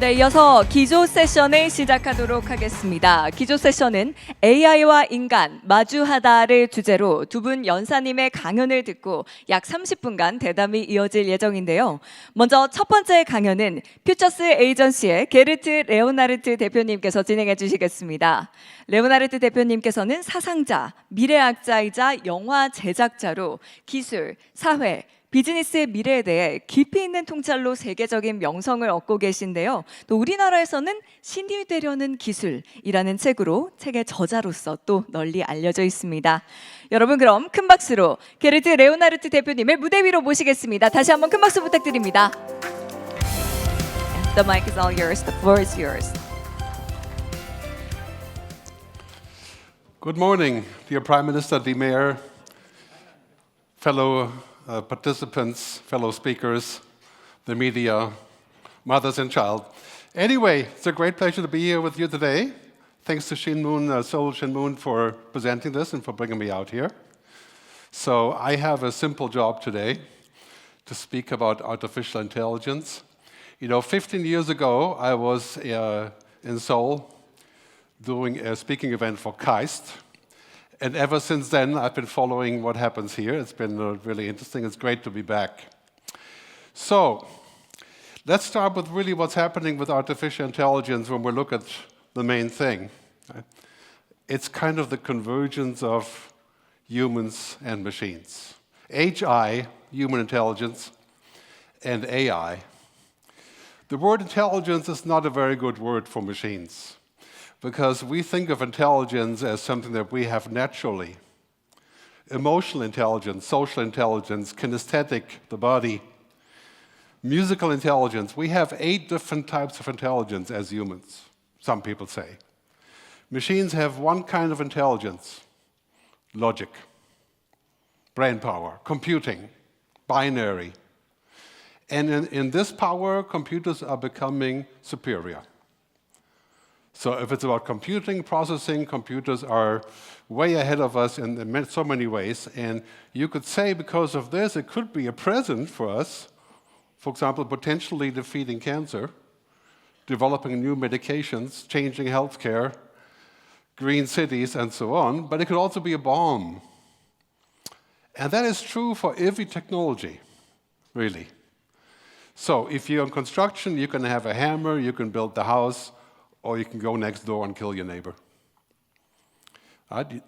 네, 이어서 기조 세션을 시작하도록 하겠습니다. 기조 세션은 AI와 인간, 마주하다를 주제로 두 분 연사님의 강연을 듣고 약 30분간 대담이 이어질 예정인데요. 먼저 첫 번째 강연은 퓨처스 에이전시의 게르트 레오나르트 대표님께서 진행해 주시겠습니다. 레오나르트 대표님께서는 사상자, 미래학자이자 영화 제작자로 기술, 사회, 비즈니스의 미래에 대해 깊이 있는 통찰로 세계적인 명성을 얻고 계신데요. 또 우리나라에서는 신이 되려는 기술이라는 책으로 책의 저자로서 또 널리 알려져 있습니다. 여러분 그럼 큰 박수로 게르트 레오나르트 대표님을 무대 위로 모시겠습니다. 다시 한번 큰 박수 부탁드립니다. The mic is all yours. The floor is yours. Good morning, dear Prime Minister, dear Mayor, fellow participants, fellow speakers, the media, mothers and child. Anyway, it's a great pleasure to be here with you today. Thanks to Seoul Shinmun for presenting this and for bringing me out here. So I have a simple job today to speak about artificial intelligence. 15 years ago, I was in Seoul doing a speaking event for KAIST. And ever since then, I've been following what happens here. It's been really interesting. It's great to be back. So let's start with really what's happening with artificial intelligence when we look at the main thing. It's kind of the convergence of humans and machines. HI, human intelligence, and AI. The word intelligence is not a very good word for machines, because we think of intelligence as something that we have naturally. Emotional intelligence, social intelligence, kinesthetic, the body, musical intelligence. We have 8 different types of intelligence as humans, some people say. Machines have one kind of intelligence, logic, brain power, computing, binary. And in this power, computers are becoming superior. So if it's about computing, processing, computers are way ahead of us in so many ways. And you could say because of this, it could be a present for us, for example, potentially defeating cancer, developing new medications, changing healthcare, green cities, and so on. But it could also be a bomb. And that is true for every technology, really. So if you're in construction, you can have a hammer, you can build the house, or you can go next door and kill your neighbor.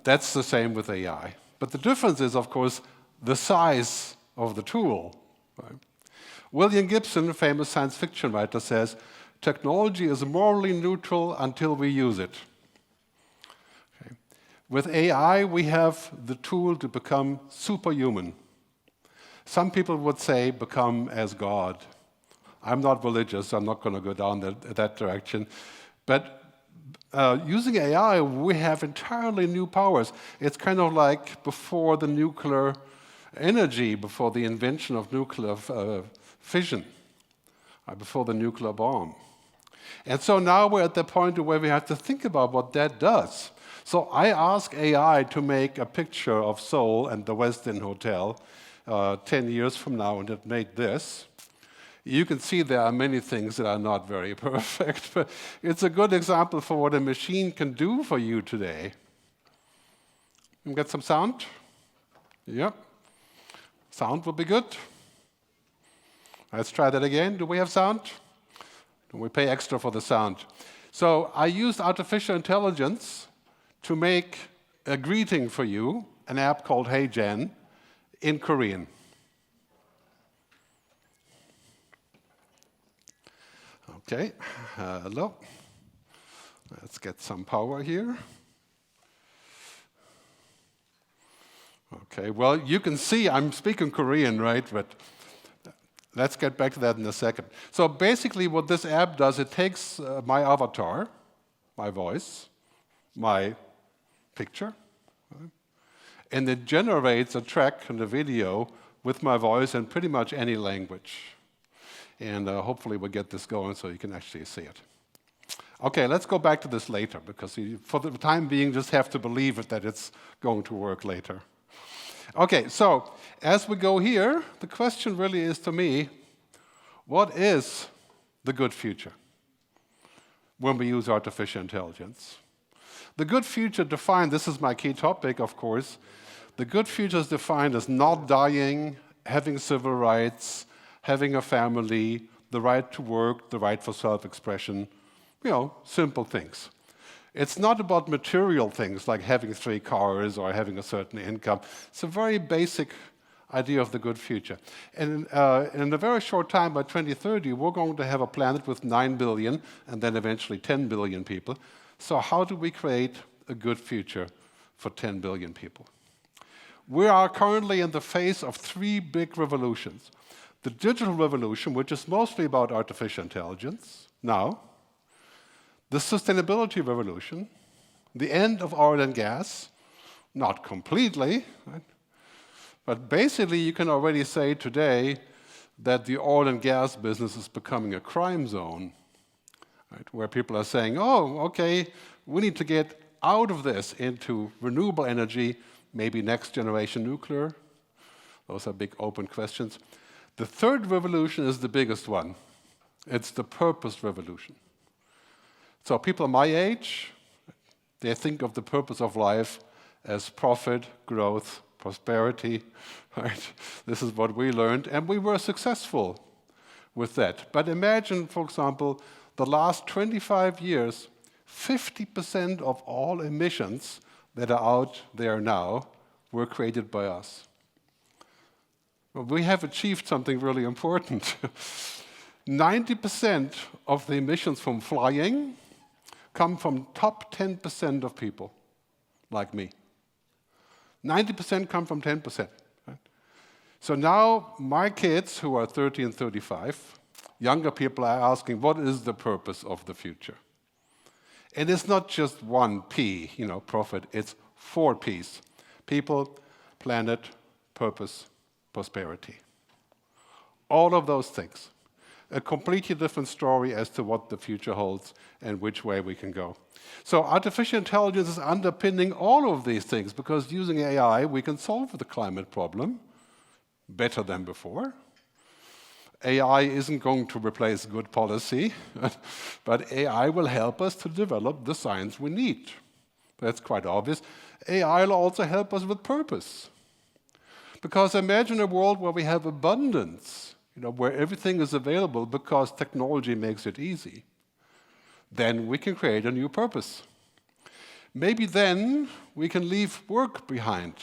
That's the same with AI. But the difference is, of course, the size of the tool. Right? William Gibson, a famous science fiction writer, says, technology is morally neutral until we use it. Okay. With AI, we have the tool to become superhuman. Some people would say become as God. I'm not religious, so I'm not going to go down that direction. But using AI, we have entirely new powers. It's kind of like before the nuclear energy, before the invention of nuclear fission, before the nuclear bomb. And so now we're at the point where we have to think about what that does. So I asked AI to make a picture of Seoul and the West End Hotel 10 years from now, and it made this. You can see there are many things that are not very perfect, but it's a good example for what a machine can do for you today. You get some sound? Yep. Sound will be good. Let's try that again. Do we have sound? Do we pay extra for the sound? So I used artificial intelligence to make a greeting for you, an app called Hey Jen, in Korean. Okay, hello. Let's get some power here. Okay, well, you can see I'm speaking Korean, right? But let's get back to that in a second. So basically what this app does, it takes my avatar, my voice, my picture, right? And it generates a track and a video with my voice in pretty much any language. And hopefully we'll get this going so you can actually see it. Okay, let's go back to this later, because for the time being, just have to believe it that it's going to work later. Okay, so as we go here, the question really is to me, what is the good future? when we use artificial intelligence. The good future defined, this is my key topic, of course, the good future is defined as not dying, having civil rights, having a family, the right to work, the right for self-expression, simple things. It's not about material things like having 3 cars or having a certain income. It's a very basic idea of the good future. And in a very short time, by 2030, we're going to have a planet with 9 billion and then eventually 10 billion people. So how do we create a good future for 10 billion people? We are currently in the face of 3 big revolutions. The digital revolution, which is mostly about artificial intelligence now, the sustainability revolution, the end of oil and gas, not completely, right? But basically you can already say today that the oil and gas business is becoming a crime zone, right? Where people are saying, oh, okay, we need to get out of this into renewable energy, maybe next generation nuclear. Those are big open questions. The third revolution is the biggest one. It's the purpose revolution. So people my age, they think of the purpose of life as profit, growth, prosperity, right? This is what we learned, and we were successful with that. But imagine, for example, the last 25 years, 50% of all emissions that are out there now were created by us. Well, we have achieved something really important. 90% of the emissions from flying come from top 10% of people, like me. 90% come from 10%. Right? So now my kids, who are 30 and 35, younger people are asking, what is the purpose of the future? And it's not just 1 P, profit, it's 4 Ps. People, planet, purpose, prosperity. All of those things. A completely different story as to what the future holds and which way we can go. So artificial intelligence is underpinning all of these things because using AI, we can solve the climate problem better than before. AI isn't going to replace good policy, but AI will help us to develop the science we need. That's quite obvious. AI will also help us with purpose. Because imagine a world where we have abundance, where everything is available because technology makes it easy. Then we can create a new purpose. Maybe then we can leave work behind.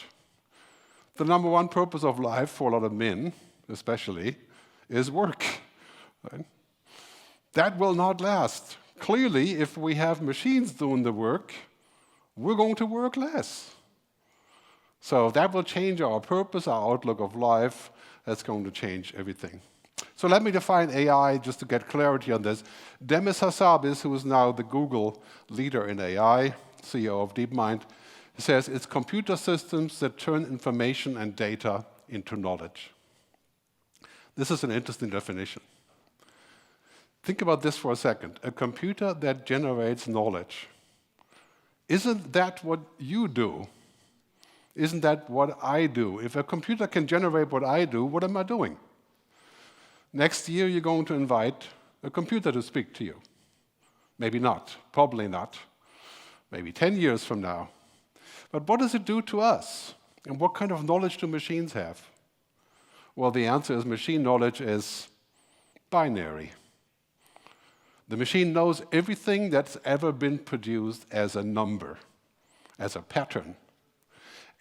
The number 1 purpose of life for a lot of men, especially, is work. Right? That will not last. Clearly, if we have machines doing the work, we're going to work less. So that will change our purpose, our outlook of life. That's going to change everything. So let me define AI just to get clarity on this. Demis Hassabis, who is now the Google leader in AI, CEO of DeepMind, says it's computer systems that turn information and data into knowledge. This is an interesting definition. Think about this for a second. A computer that generates knowledge. Isn't that what you do? Isn't that what I do? If a computer can generate what I do, what am I doing? Next year, you're going to invite a computer to speak to you. Maybe not, probably not. Maybe 10 years from now. But what does it do to us? And what kind of knowledge do machines have? Well, the answer is machine knowledge is binary. The machine knows everything that's ever been produced as a number, as a pattern.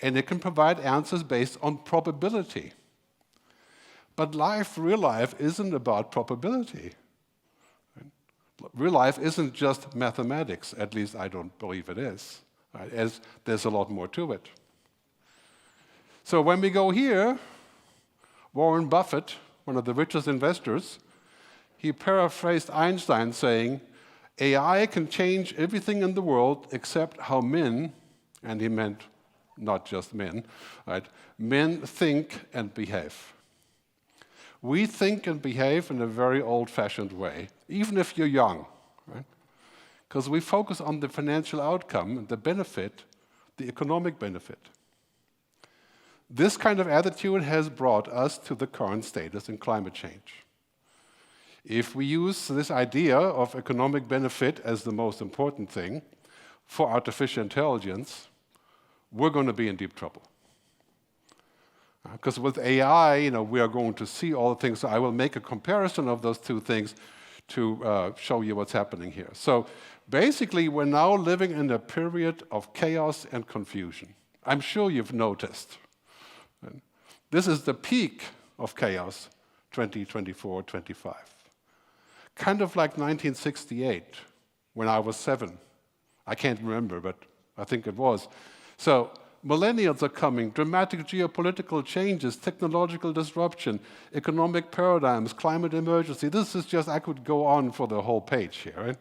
And it can provide answers based on probability. But real life isn't about probability. Real life isn't just mathematics, at least I don't believe it is. Right? As there's a lot more to it. So when we go here, Warren Buffett, one of the richest investors, he paraphrased Einstein saying, AI can change everything in the world except how men, and he meant not just men, right? Men think and behave. We think and behave in a very old-fashioned way, even if you're young, right? Because we focus on the financial outcome, the benefit, the economic benefit. This kind of attitude has brought us to the current status in climate change. if we use this idea of economic benefit as the most important thing for artificial intelligence, we're going to be in deep trouble. Because with AI, we are going to see all the things. So I will make a comparison of those two things to show you what's happening here. So basically, we're now living in a period of chaos and confusion. I'm sure you've noticed. This is the peak of chaos, 2024, 25. Kind of like 1968, when I was 7. I can't remember, but I think it was. So millennials are coming, dramatic geopolitical changes, technological disruption, economic paradigms, climate emergency. This is just, I could go on for the whole page here. Right?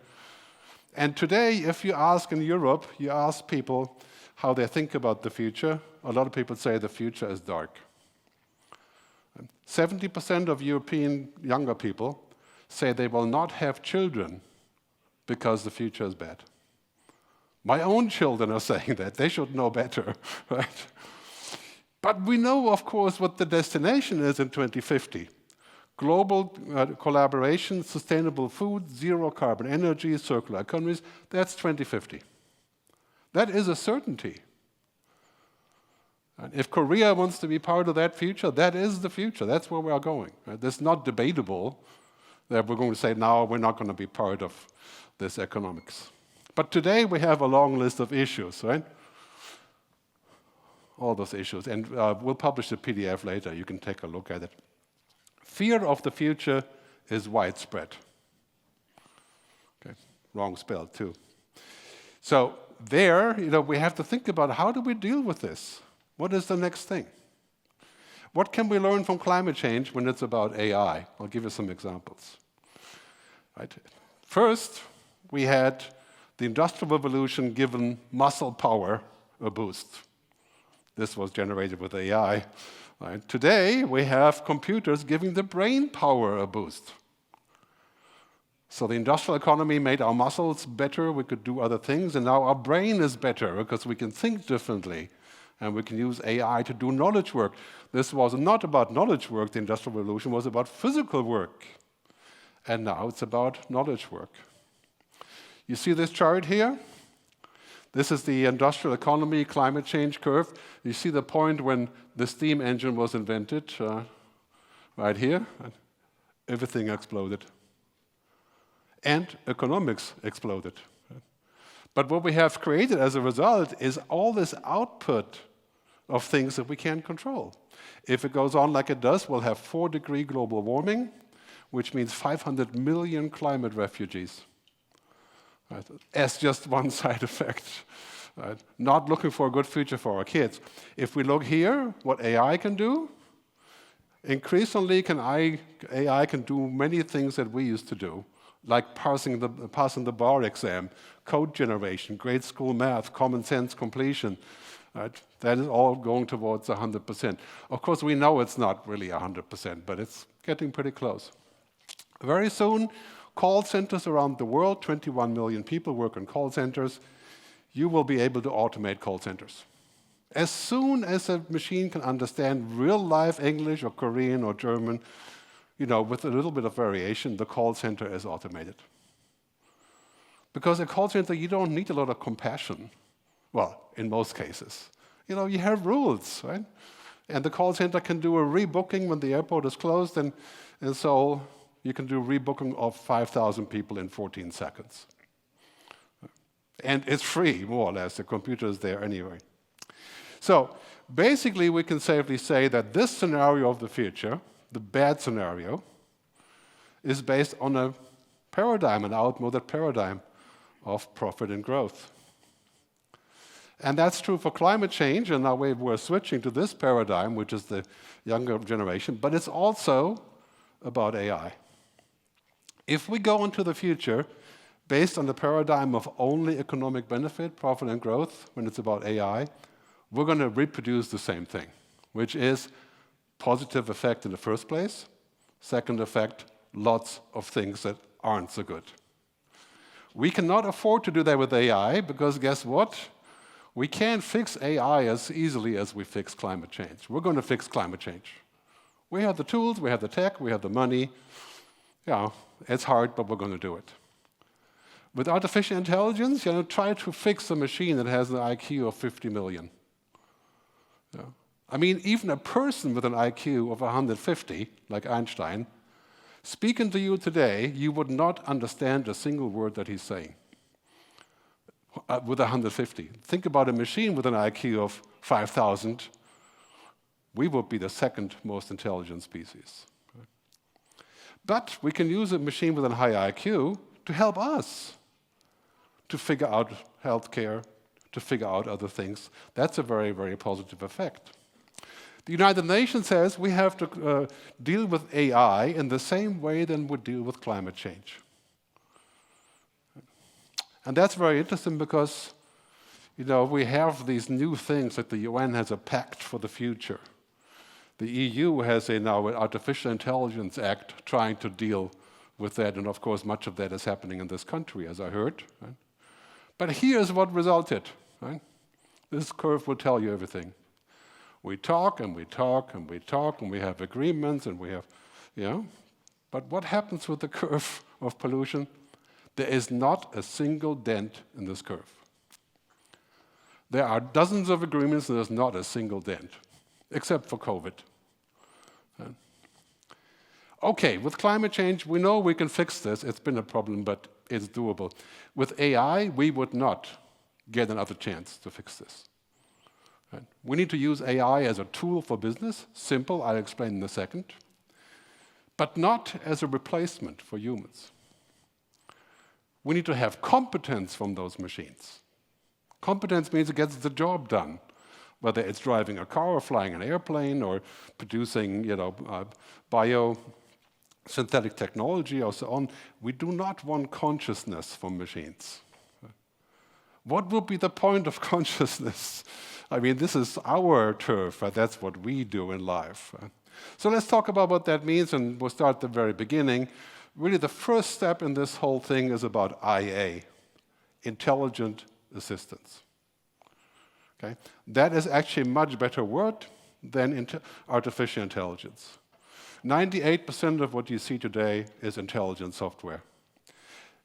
And today, if you ask in Europe, you ask people how they think about the future, a lot of people say the future is dark. 70% of European younger people say they will not have children because the future is bad. My own children are saying that. They should know better, right? But we know, of course, what the destination is in 2050. Global collaboration, sustainable food, zero carbon energy, circular economies, that's 2050. That is a certainty. And if Korea wants to be part of that future, that is the future. That's where we are going. Right? It's not debatable that we're going to say, no, we're not going to be part of this economics. But today we have a long list of issues, right? All those issues. And we'll publish the PDF later. You can take a look at it. Fear of the future is widespread. Okay, wrong spell too. So there, we have to think about how do we deal with this? What is the next thing? What can we learn from climate change when it's about AI? I'll give you some examples. Right. First, we had the Industrial Revolution given muscle power a boost. This was generated with AI. Right. Today, we have computers giving the brain power a boost. So the industrial economy made our muscles better, we could do other things, and now our brain is better because we can think differently, and we can use AI to do knowledge work. This was not about knowledge work, the Industrial Revolution was about physical work. And now it's about knowledge work. You see this chart here? This is the industrial economy climate change curve. You see the point when the steam engine was invented, right here. Everything exploded. And economics exploded. But what we have created as a result is all this output of things that we can't control. If it goes on like it does, we'll have 4-degree global warming, which means 500 million climate refugees. Right? As just one side effect. Right? Not looking for a good future for our kids. If we look here, what AI can do, increasingly AI can do many things that we used to do, like passing the bar exam, code generation, grade school math, common sense completion. Right? That is all going towards 100%. Of course, we know it's not really 100%, but it's getting pretty close. Very soon, call centers around the world, 21 million people work in call centers. You will be able to automate call centers. As soon as a machine can understand real-life English or Korean or German, with a little bit of variation, the call center is automated. Because a call center, you don't need a lot of compassion. Well, in most cases. You have rules, right? And the call center can do a rebooking when the airport is closed, and so you can do rebooking of 5,000 people in 14 seconds. And it's free, more or less. The computer is there anyway. So basically, we can safely say that this scenario of the future, the bad scenario, is based on a paradigm, an outmoded paradigm of profit and growth. And that's true for climate change, and now we're switching to this paradigm, which is the younger generation, but it's also about AI. If we go into the future based on the paradigm of only economic benefit, profit and growth, when it's about AI, we're going to reproduce the same thing, which is positive effect in the first place, second effect, lots of things that aren't so good. We cannot afford to do that with AI because guess what? We can't fix AI as easily as we fix climate change. We're going to fix climate change. We have the tools, we have the tech, we have the money, Yeah, it's hard, but we're going to do it. With artificial intelligence, try to fix a machine that has an IQ of 50 million. Yeah. I mean, even a person with an IQ of 150, like Einstein, speaking to you today, you would not understand a single word that he's saying. With 150. Think about a machine with an IQ of 5,000. We would be the second most intelligent species. But we can use a machine with a high IQ to help us to figure out healthcare, to figure out other things. That's a very, very positive effect. The United Nations says we have to deal with AI in the same way than we deal with climate change. And that's very interesting because, we have these new things, like the UN has a pact for the future. The EU has now an Artificial Intelligence Act trying to deal with that, and of course much of that is happening in this country, as I heard. Right? But here's what resulted. Right? This curve will tell you everything. We talk and we talk and we talk and we have agreements and we have, But what happens with the curve of pollution? There is not a single dent in this curve. There are dozens of agreements and there's not a single dent, except for COVID. Okay, with climate change, we know we can fix this. It's been a problem, but it's doable. With AI, we would not get another chance to fix this. Right? We need to use AI as a tool for business. Simple, I'll explain in a second. But not as a replacement for humans. We need to have competence from those machines. Competence means it gets the job done, whether it's driving a car or flying an airplane or producing, biosynthetic technology or so on. We do not want consciousness from machines. What would be the point of consciousness? I mean, this is our turf, but that's what we do in life. So let's talk about what that means, and we'll start at the very beginning. Really, the first step in this whole thing is about IA, intelligent assistance. Okay? That is actually a much better word than artificial intelligence. 98% of what you see today is intelligent software.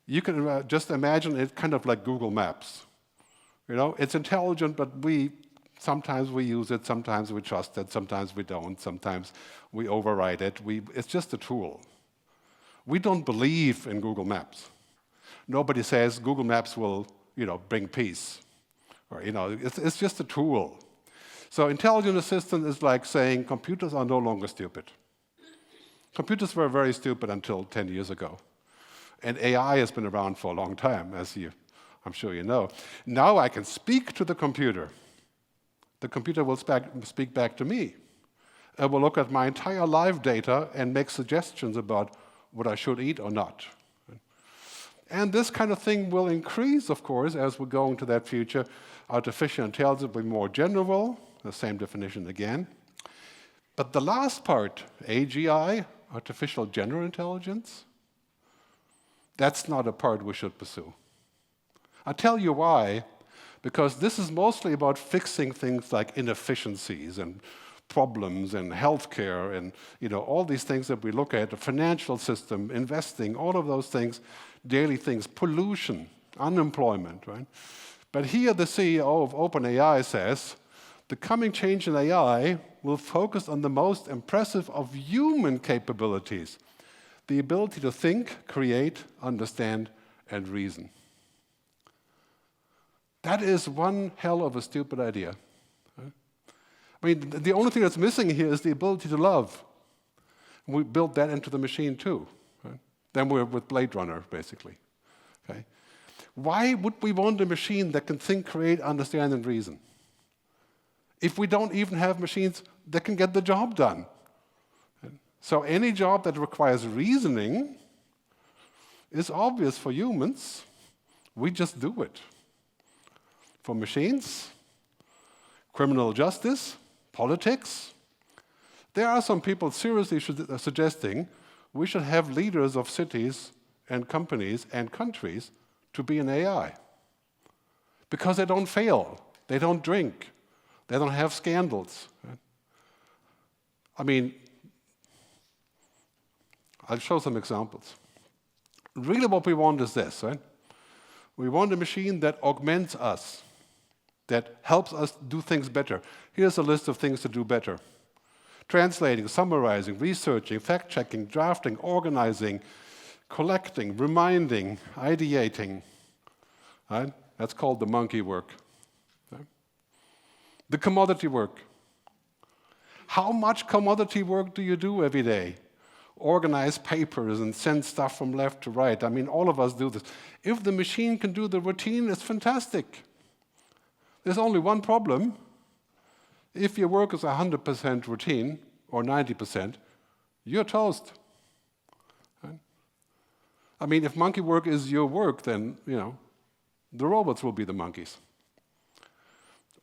You can just imagine it kind of like Google Maps. It's intelligent, but sometimes we use it, sometimes we trust it, sometimes we don't, sometimes we override it. It's just a tool. We don't believe in Google Maps. Nobody says Google Maps will, bring peace. Or, it's just a tool. So intelligent assistant is like saying computers are no longer stupid. Computers were very stupid until 10 years ago. And AI has been around for a long time, as I'm sure you know. Now I can speak to the computer. The computer will speak back to me. It will look at my entire live data and make suggestions about what I should eat or not. And this kind of thing will increase, of course, as we go into that future. Artificial intelligence will be more general, the same definition again. But the last part, AGI, artificial general intelligence, that's not a part we should pursue. I'll tell you why. Because this is mostly about fixing things like inefficiencies and problems and healthcare and all these things that we look at, the financial system, investing, all of those things, daily things, pollution, unemployment, right? But here the CEO of OpenAI says, the coming change in AI will focus on the most impressive of human capabilities, the ability to think, create, understand, and reason. That is one hell of a stupid idea. Right? I mean, the only thing that's missing here is the ability to love. We built that into the machine too. Right? Then we're with Blade Runner, basically. Okay? Why would we want a machine that can think, create, understand, and reason? If we don't even have machines that can get the job done. So any job that requires reasoning is obvious for humans. We just do it. For machines, criminal justice, politics, there are some people seriously suggesting we should have leaders of cities and companies and countries to be an AI. Because they don't fail, they don't drink, they don't have scandals. Right? I mean, I'll show some examples. Really what we want is this, right? We want a machine that augments us, that helps us do things better. Here's a list of things to do better. Translating, summarizing, researching, fact-checking, drafting, organizing, collecting, reminding, ideating. Right? That's called the monkey work. Right? The commodity work. How much commodity work do you do every day? Organize papers and send stuff from left to right. I mean, all of us do this. If the machine can do the routine, it's fantastic. There's only one problem. If your work is 100% routine, or 90%, you're toast. Right? I mean, if monkey work is your work, then, the robots will be the monkeys.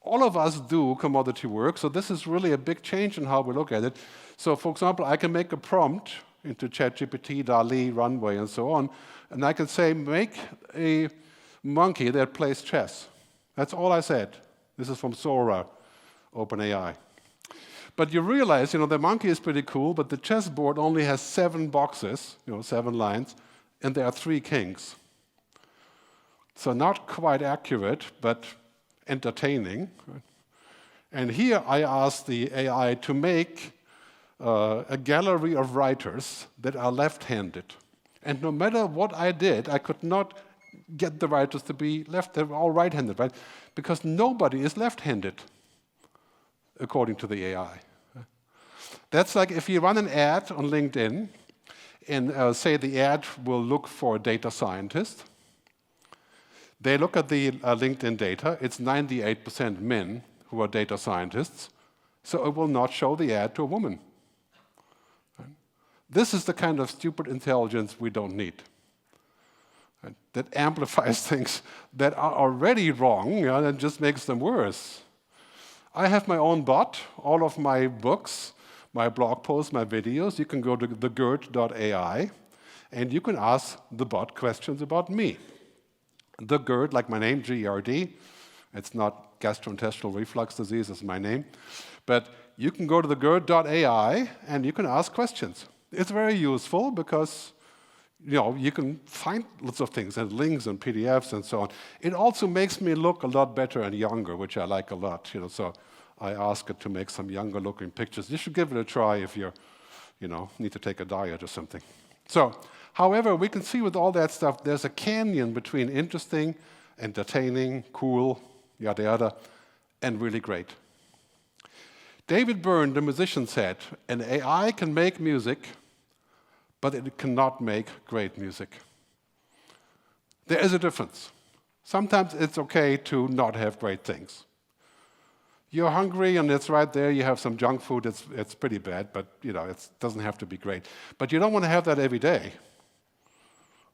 All of us do commodity work, so this is really a big change in how we look at it. So, for example, I can make a prompt into ChatGPT, DALL-E, Runway, and so on, and I can say, make a monkey that plays chess. That's all I said. This is from Sora, OpenAI. But you realize, the monkey is pretty cool, but the chessboard only has 7 boxes, 7 lines, and there are 3 kings. So not quite accurate, but entertaining. Right? And here I asked the AI to make a gallery of writers that are left-handed. And no matter what I did, I could not get the writers to be they're all right-handed, right? Because nobody is left-handed, according to the AI. That's like if you run an ad on LinkedIn and say the ad will look for a data scientist. They look at the LinkedIn data. It's 98% men who are data scientists, so it will not show the ad to a woman. Right? This is the kind of stupid intelligence we don't need. Right? That amplifies things that are already wrong and just makes them worse. I have my own bot, all of my books, my blog posts, my videos. You can go to thegerd.ai, and you can ask the bot questions about me. The GERD, like my name, G-E-R-D. It's not gastrointestinal reflux disease, it's my name. But you can go to thegerd.ai, and you can ask questions. It's very useful because you can find lots of things, and links and PDFs and so on. It also makes me look a lot better and younger, which I like a lot. So I ask it to make some younger-looking pictures. You should give it a try if you need to take a diet or something. So, however, we can see with all that stuff, there's a canyon between interesting, entertaining, cool, yada yada, and really great. David Byrne, the musician, said, an AI can make music, but it cannot make great music. There is a difference. Sometimes it's okay to not have great things. You're hungry and it's right there, you have some junk food, it's pretty bad, but it doesn't have to be great. But you don't want to have that every day.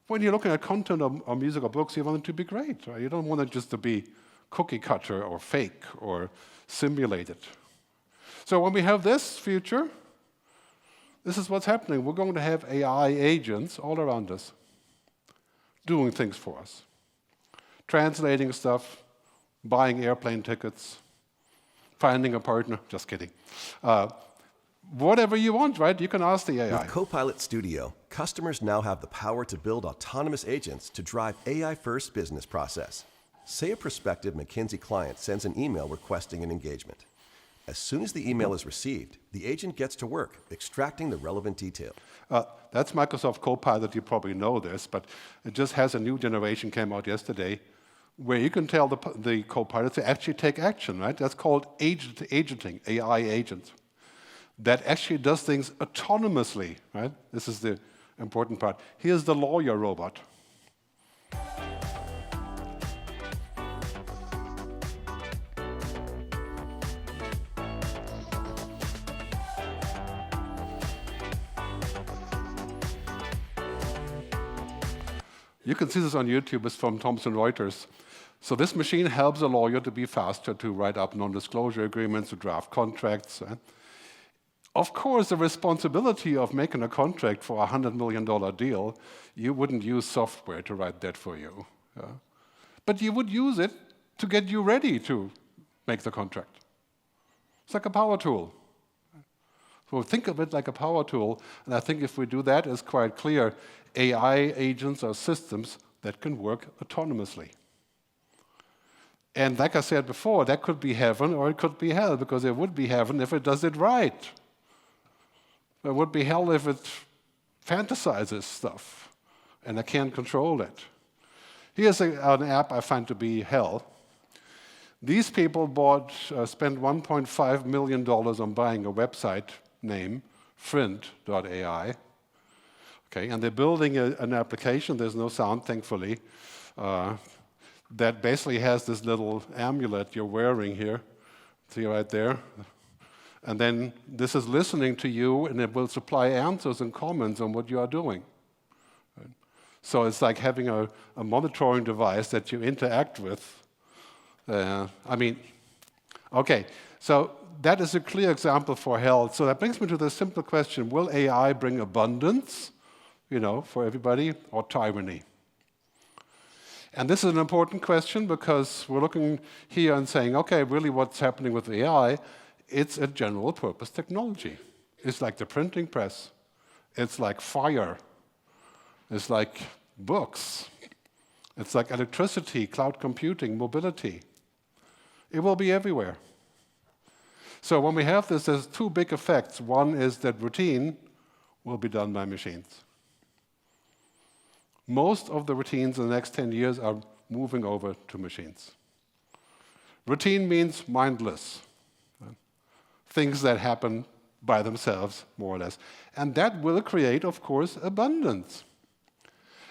When you're looking at content or music or books, you want it to be great. Right? You don't want it just to be cookie cutter or fake or simulated. So when we have this future, this is what's happening. We're going to have AI agents all around us doing things for us. Translating stuff, buying airplane tickets, finding a partner, just kidding. Whatever you want, right? You can ask the AI. With Copilot Studio, customers now have the power to build autonomous agents to drive AI-first business process. Say a prospective McKinsey client sends an email requesting an engagement. As soon as the email is received, the agent gets to work, extracting the relevant detail. That's Microsoft Copilot. You probably know this, but it just has a new generation, came out yesterday, where you can tell the Copilot to actually take action, right? That's called agenting, AI agent. That actually does things autonomously, right? This is the important part. Here's the lawyer robot. You can see this on YouTube. It's from Thomson Reuters. So this machine helps a lawyer to be faster, to write up non-disclosure agreements, to draft contracts. Of course, the responsibility of making a contract for a $100 million deal, you wouldn't use software to write that for you. But you would use it to get you ready to make the contract. It's like a power tool. So think of it like a power tool, and I think if we do that, it's quite clear. AI agents are systems that can work autonomously. And like I said before, that could be heaven or it could be hell, because it would be heaven if it does it right. It would be hell if it fantasizes stuff, and I can't control it. Here's an app I find to be hell. These people spent $1.5 million on buying a website name, friend.ai. Okay, and they're building an application, there's no sound, thankfully, that basically has this little amulet you're wearing here. See right there? And then this is listening to you, and it will supply answers and comments on what you are doing. Right? So it's like having a monitoring device that you interact with. Okay, so that is a clear example for health. So that brings me to the simple question, will AI bring abundance, for everybody, or tyranny? And this is an important question because we're looking here and saying, okay, really what's happening with AI? It's a general purpose technology. It's like the printing press. It's like fire. It's like books. It's like electricity, cloud computing, mobility. It will be everywhere. So when we have this, there's two big effects. One is that routine will be done by machines. Most of the routines in the next 10 years are moving over to machines. Routine means mindless. Things that happen by themselves, more or less. And that will create, of course, abundance.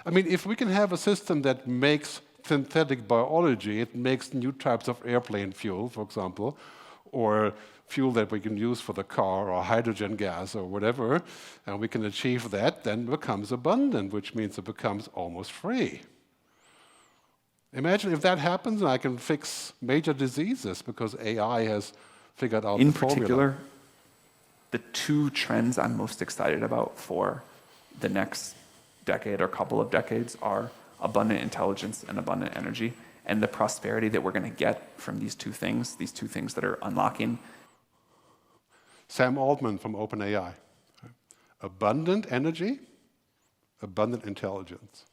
If we can have a system that makes synthetic biology, it makes new types of airplane fuel, for example, or fuel that we can use for the car, or hydrogen gas, or whatever, and we can achieve that, then it becomes abundant, which means it becomes almost free. Imagine if that happens and I can fix major diseases because AI has figured out the formula. In particular, the two trends I'm most excited about for the next decade or couple of decades are abundant intelligence and abundant energy, and the prosperity that we're going to get from these two things that are unlocking. Sam Altman from OpenAI. Abundant energy, abundant intelligence.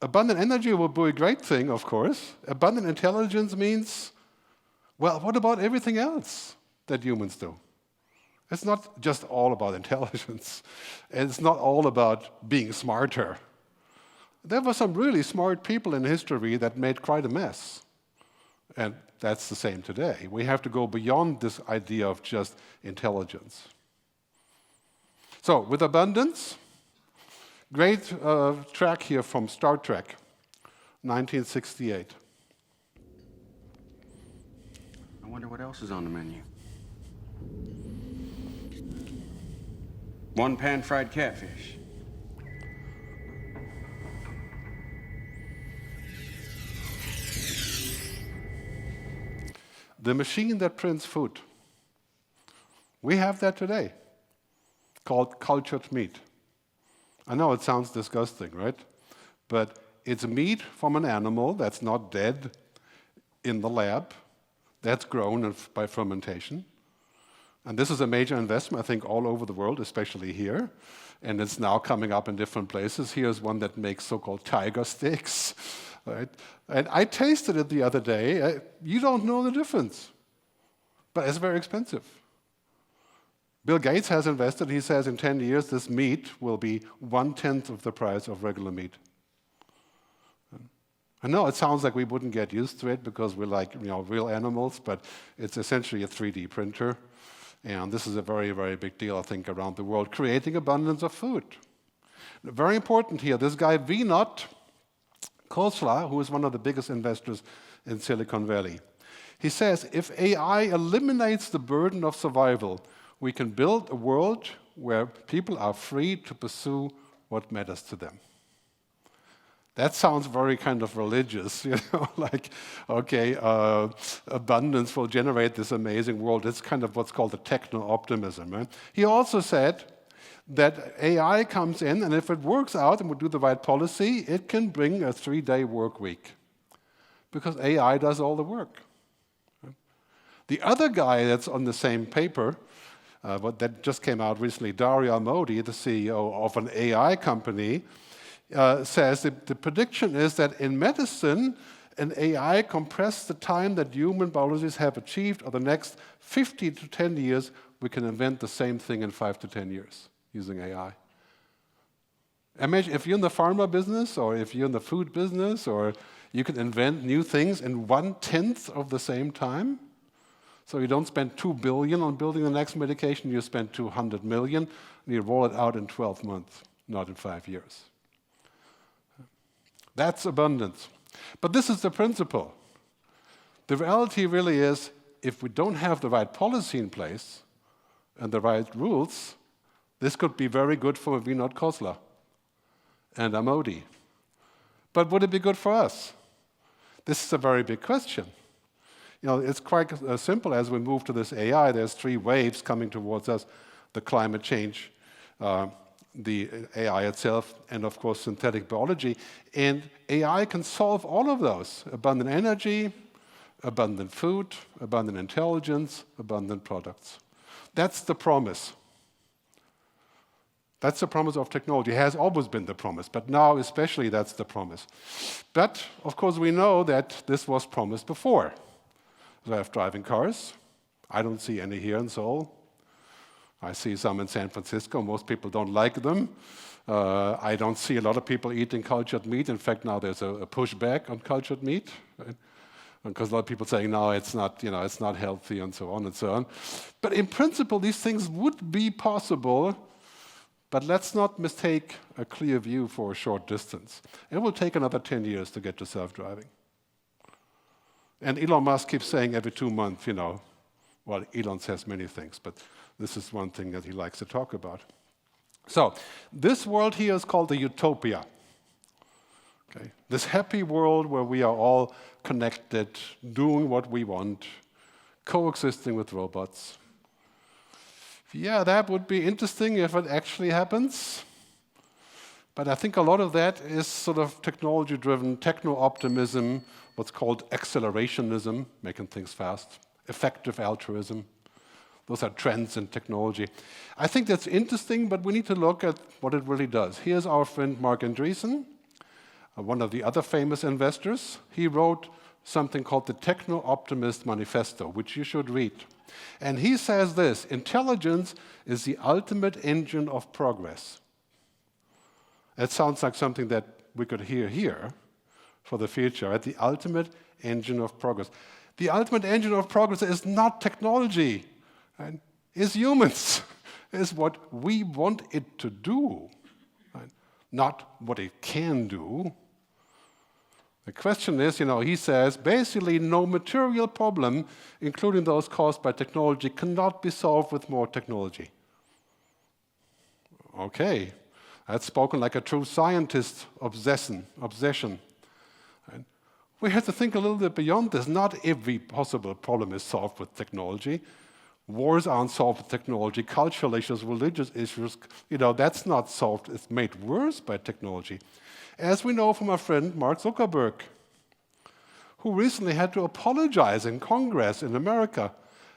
Abundant energy will be a great thing, of course. Abundant intelligence means, well, what about everything else that humans do? It's not just all about intelligence. It's not all about being smarter. There were some really smart people in history that made quite a mess. And that's the same today. We have to go beyond this idea of just intelligence. So, with abundance, great track here from Star Trek, 1968. I wonder what else is on the menu. One pan-fried catfish. The machine that prints food. We have that today, called cultured meat. I know it sounds disgusting, right? But it's meat from an animal that's not dead in the lab, that's grown by fermentation. And this is a major investment, I think, all over the world, especially here. And it's now coming up in different places. Here's one that makes so-called tiger steaks. Right? And I tasted it the other day. You don't know the difference. But it's very expensive. Bill Gates has invested. He says in 10 years, this meat will be 1/10 of the price of regular meat. I know it sounds like we wouldn't get used to it because we're like real animals, but it's essentially a 3D printer. And this is a very, very big deal, I think, around the world, creating abundance of food. Very important here, this guy, Vinod Khosla, who is one of the biggest investors in Silicon Valley, he says, if AI eliminates the burden of survival, we can build a world where people are free to pursue what matters to them. That sounds very kind of religious, like, okay, abundance will generate this amazing world. It's kind of what's called the techno-optimism. Right? He also said that AI comes in, and if it works out and we do the right policy, it can bring a 3-day work week because AI does all the work. Right? The other guy that's on the same paper, What that just came out recently. Daria Modi, the CEO of an AI company, says that the prediction is that in medicine, an AI compressed the time that human biologists have achieved over the next 50 to 10 years. We can invent the same thing in 5 to 10 years using AI. Imagine if you're in the pharma business, or if you're in the food business, or you can invent new things in 1/10 of the same time. So you don't spend $2 billion on building the next medication, you spend $200 million, and you roll it out in 12 months, not in 5 years. That's abundance. But this is the principle. The reality really is, if we don't have the right policy in place and the right rules, this could be very good for Vinod Khosla and Modi. But would it be good for us? This is a very big question. You know, it's quite simple as we move to this AI. There's 3 waves coming towards us: the climate change, the AI itself, and of course synthetic biology. And AI can solve all of those: abundant energy, abundant food, abundant intelligence, abundant products. That's the promise. That's the promise of technology. It has always been the promise, but now especially that's the promise. But of course we know that this was promised before. Self-driving cars. I don't see any here in Seoul. I see some in San Francisco. Most people don't like them. I don't see a lot of people eating cultured meat. In fact, now there's a pushback on cultured meat, right? Because a lot of people saying, no, it's not, it's not healthy, and so on and so on. But in principle, these things would be possible. But let's not mistake a clear view for a short distance. It will take another 10 years to get to self-driving. And Elon Musk keeps saying every 2 months, well, Elon says many things, but this is one thing that he likes to talk about. So this world here is called the utopia. Okay? This happy world where we are all connected, doing what we want, coexisting with robots. Yeah, that would be interesting if it actually happens. But I think a lot of that is sort of technology-driven, techno-optimism, what's called accelerationism, making things fast, effective altruism. Those are trends in technology. I think that's interesting, but we need to look at what it really does. Here's our friend Mark Andreessen, one of the other famous investors. He wrote something called the Techno-Optimist Manifesto, which you should read. And he says this: intelligence is the ultimate engine of progress. It sounds like something that we could hear here for the future, right? The ultimate engine of progress. The ultimate engine of progress is not technology, right? It's humans. It's what we want it to do, right? Not what it can do. The question is, he says, basically no material problem, including those caused by technology, cannot be solved with more technology. Okay, that's spoken like a true scientist obsession. Right? We have to think a little bit beyond this. Not every possible problem is solved with technology. Wars aren't solved with technology. Cultural issues, religious issues, that's not solved. It's made worse by technology. As we know from our friend Mark Zuckerberg, who recently had to apologize in Congress in America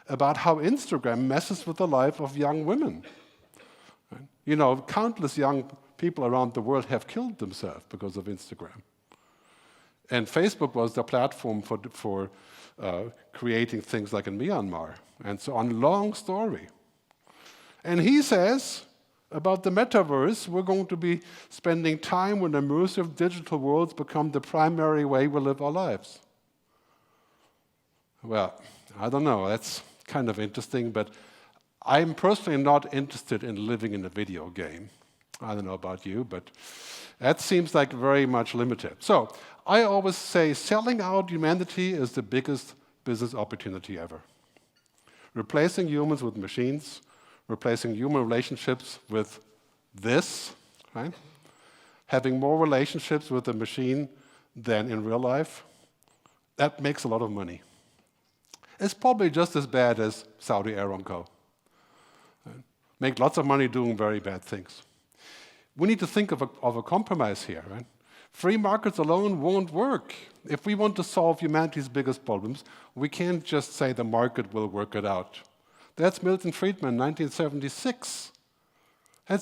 about how Instagram messes with the life of young women. Right? Countless young people around the world have killed themselves because of Instagram. And Facebook was the platform for creating things like in Myanmar, and so on. Long story. And he says about the metaverse, we're going to be spending time when immersive digital worlds become the primary way we live our lives. Well, I don't know, that's kind of interesting, but I'm personally not interested in living in a video game. I don't know about you, but that seems like very much limited. So I always say selling out humanity is the biggest business opportunity ever. Replacing humans with machines, replacing human relationships with this, right? Having more relationships with the machine than in real life, that makes a lot of money. It's probably just as bad as Saudi Aramco. Right? Make lots of money doing very bad things. We need to think of a compromise here, right? Free markets alone won't work. If we want to solve humanity's biggest problems, we can't just say the market will work it out. That's Milton Friedman, 1976.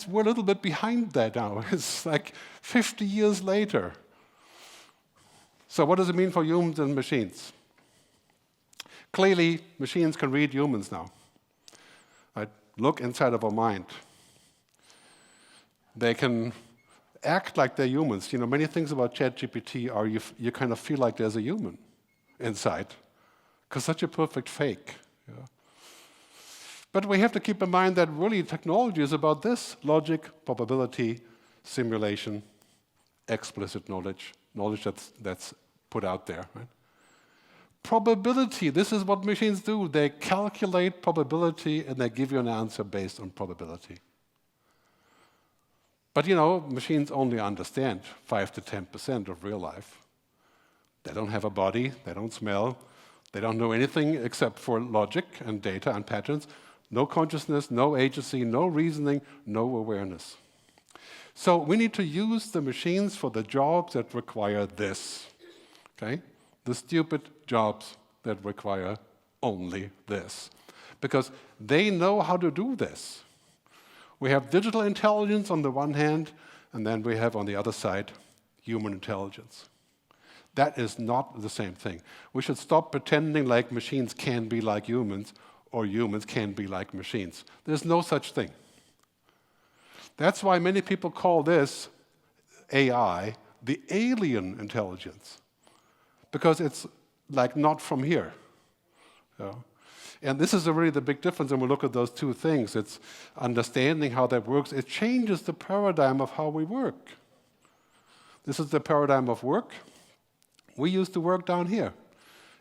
We're a little bit behind that now. It's like 50 years later. So what does it mean for humans and machines? Clearly, machines can read humans now. Right? Look inside of our mind. They can act like they're humans. You know, many things about ChatGPT are you kind of feel like there's a human inside, because such a perfect fake. Yeah. But we have to keep in mind that really technology is about this: logic, probability, simulation, explicit knowledge, knowledge that's put out there. Right? Probability, this is what machines do. They calculate probability and they give you an answer based on probability. But you know, machines only understand 5 to 10% of real life. They don't have a body, they don't smell, they don't know anything except for logic and data and patterns. No consciousness, no agency, no reasoning, no awareness. So we need to use the machines for the jobs that require this. Okay? The stupid jobs that require only this. Because they know how to do this. We have digital intelligence on the one hand, and then we have on the other side human intelligence. That is not the same thing. We should stop pretending like machines can be like humans or humans can be like machines. There's no such thing. That's why many people call this AI the alien intelligence, because it's like not from here. So, and this is really the big difference when we look at those two things. It's understanding how that works. It changes the paradigm of how we work. This is the paradigm of work. We used to work down here.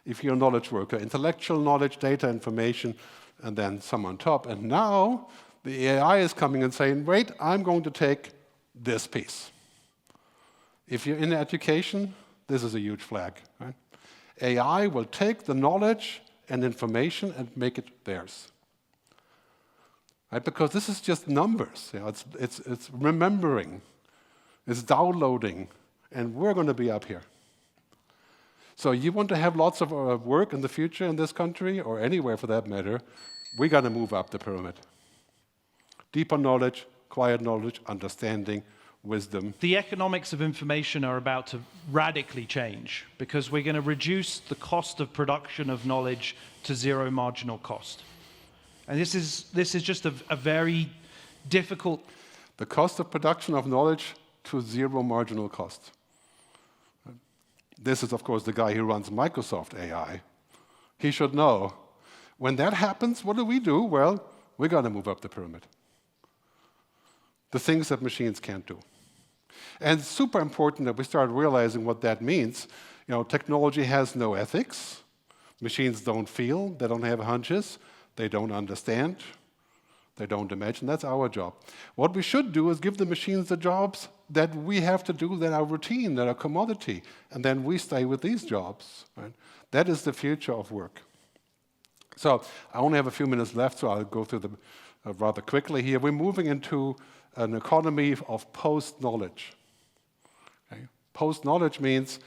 If you're a knowledge worker, intellectual knowledge, data, information, and then some on top. And now the AI is coming and saying, wait, I'm going to take this piece. If you're in education, this is a huge flag. Right? AI will take the knowledge and information and make it theirs. Right? Because this is just numbers. You know, it's remembering, it's downloading, and we're going to be up here. So you want to have lots of work in the future in this country, or anywhere for that matter, we got to move up the pyramid. Deeper knowledge, quiet knowledge, understanding, wisdom. The economics of information are about to radically change because we're going to reduce the cost of production of knowledge to zero marginal cost. And this is just a very difficult... The cost of production of knowledge to zero marginal cost. This is, of course, the guy who runs Microsoft AI. He should know. When that happens, what do? Well, we got to move up the pyramid. The things that machines can't do. And it's super important that we start realizing what that means. You know, technology has no ethics. Machines don't feel. They don't have hunches. They don't understand. They don't imagine. That's our job. What we should do is give the machines the jobs that we have to do, that are routine, that are commodity, and then we stay with these jobs. Right? That is the future of work. So I only have a few minutes left, so I'll go through them rather quickly here. We're moving into an economy of post-knowledge. Okay? Post-knowledge means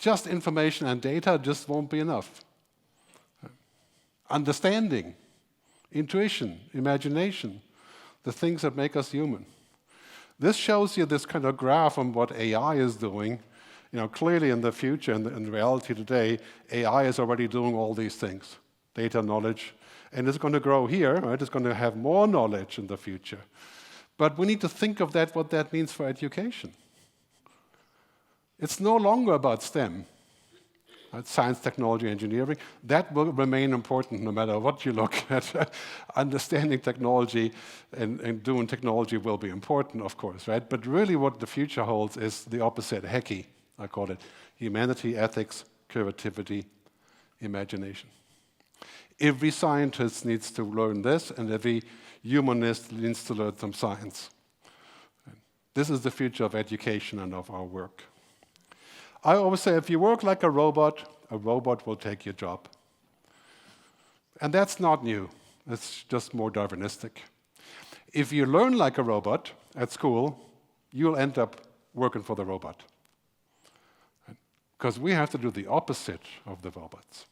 just information and data just won't be enough. Understanding, intuition, imagination, the things that make us human. This shows you this kind of graph on what AI is doing. You know, clearly in the future, in reality today, AI is already doing all these things. Data, knowledge, and it's going to grow here, right? It's going to have more knowledge in the future. But we need to think of that, what that means for education. It's no longer about STEM. Science, technology, engineering, that will remain important no matter what you look at. Understanding technology and doing technology will be important, of course, right? But really what the future holds is the opposite, HECI, I call it. Humanity, ethics, creativity, imagination. Every scientist needs to learn this, and every humanist needs to learn some science. This is the future of education and of our work. I always say, if you work like a robot will take your job. And that's not new. It's just more Darwinistic. If you learn like a robot at school, you'll end up working for the robot. Because we have to do the opposite of the robots.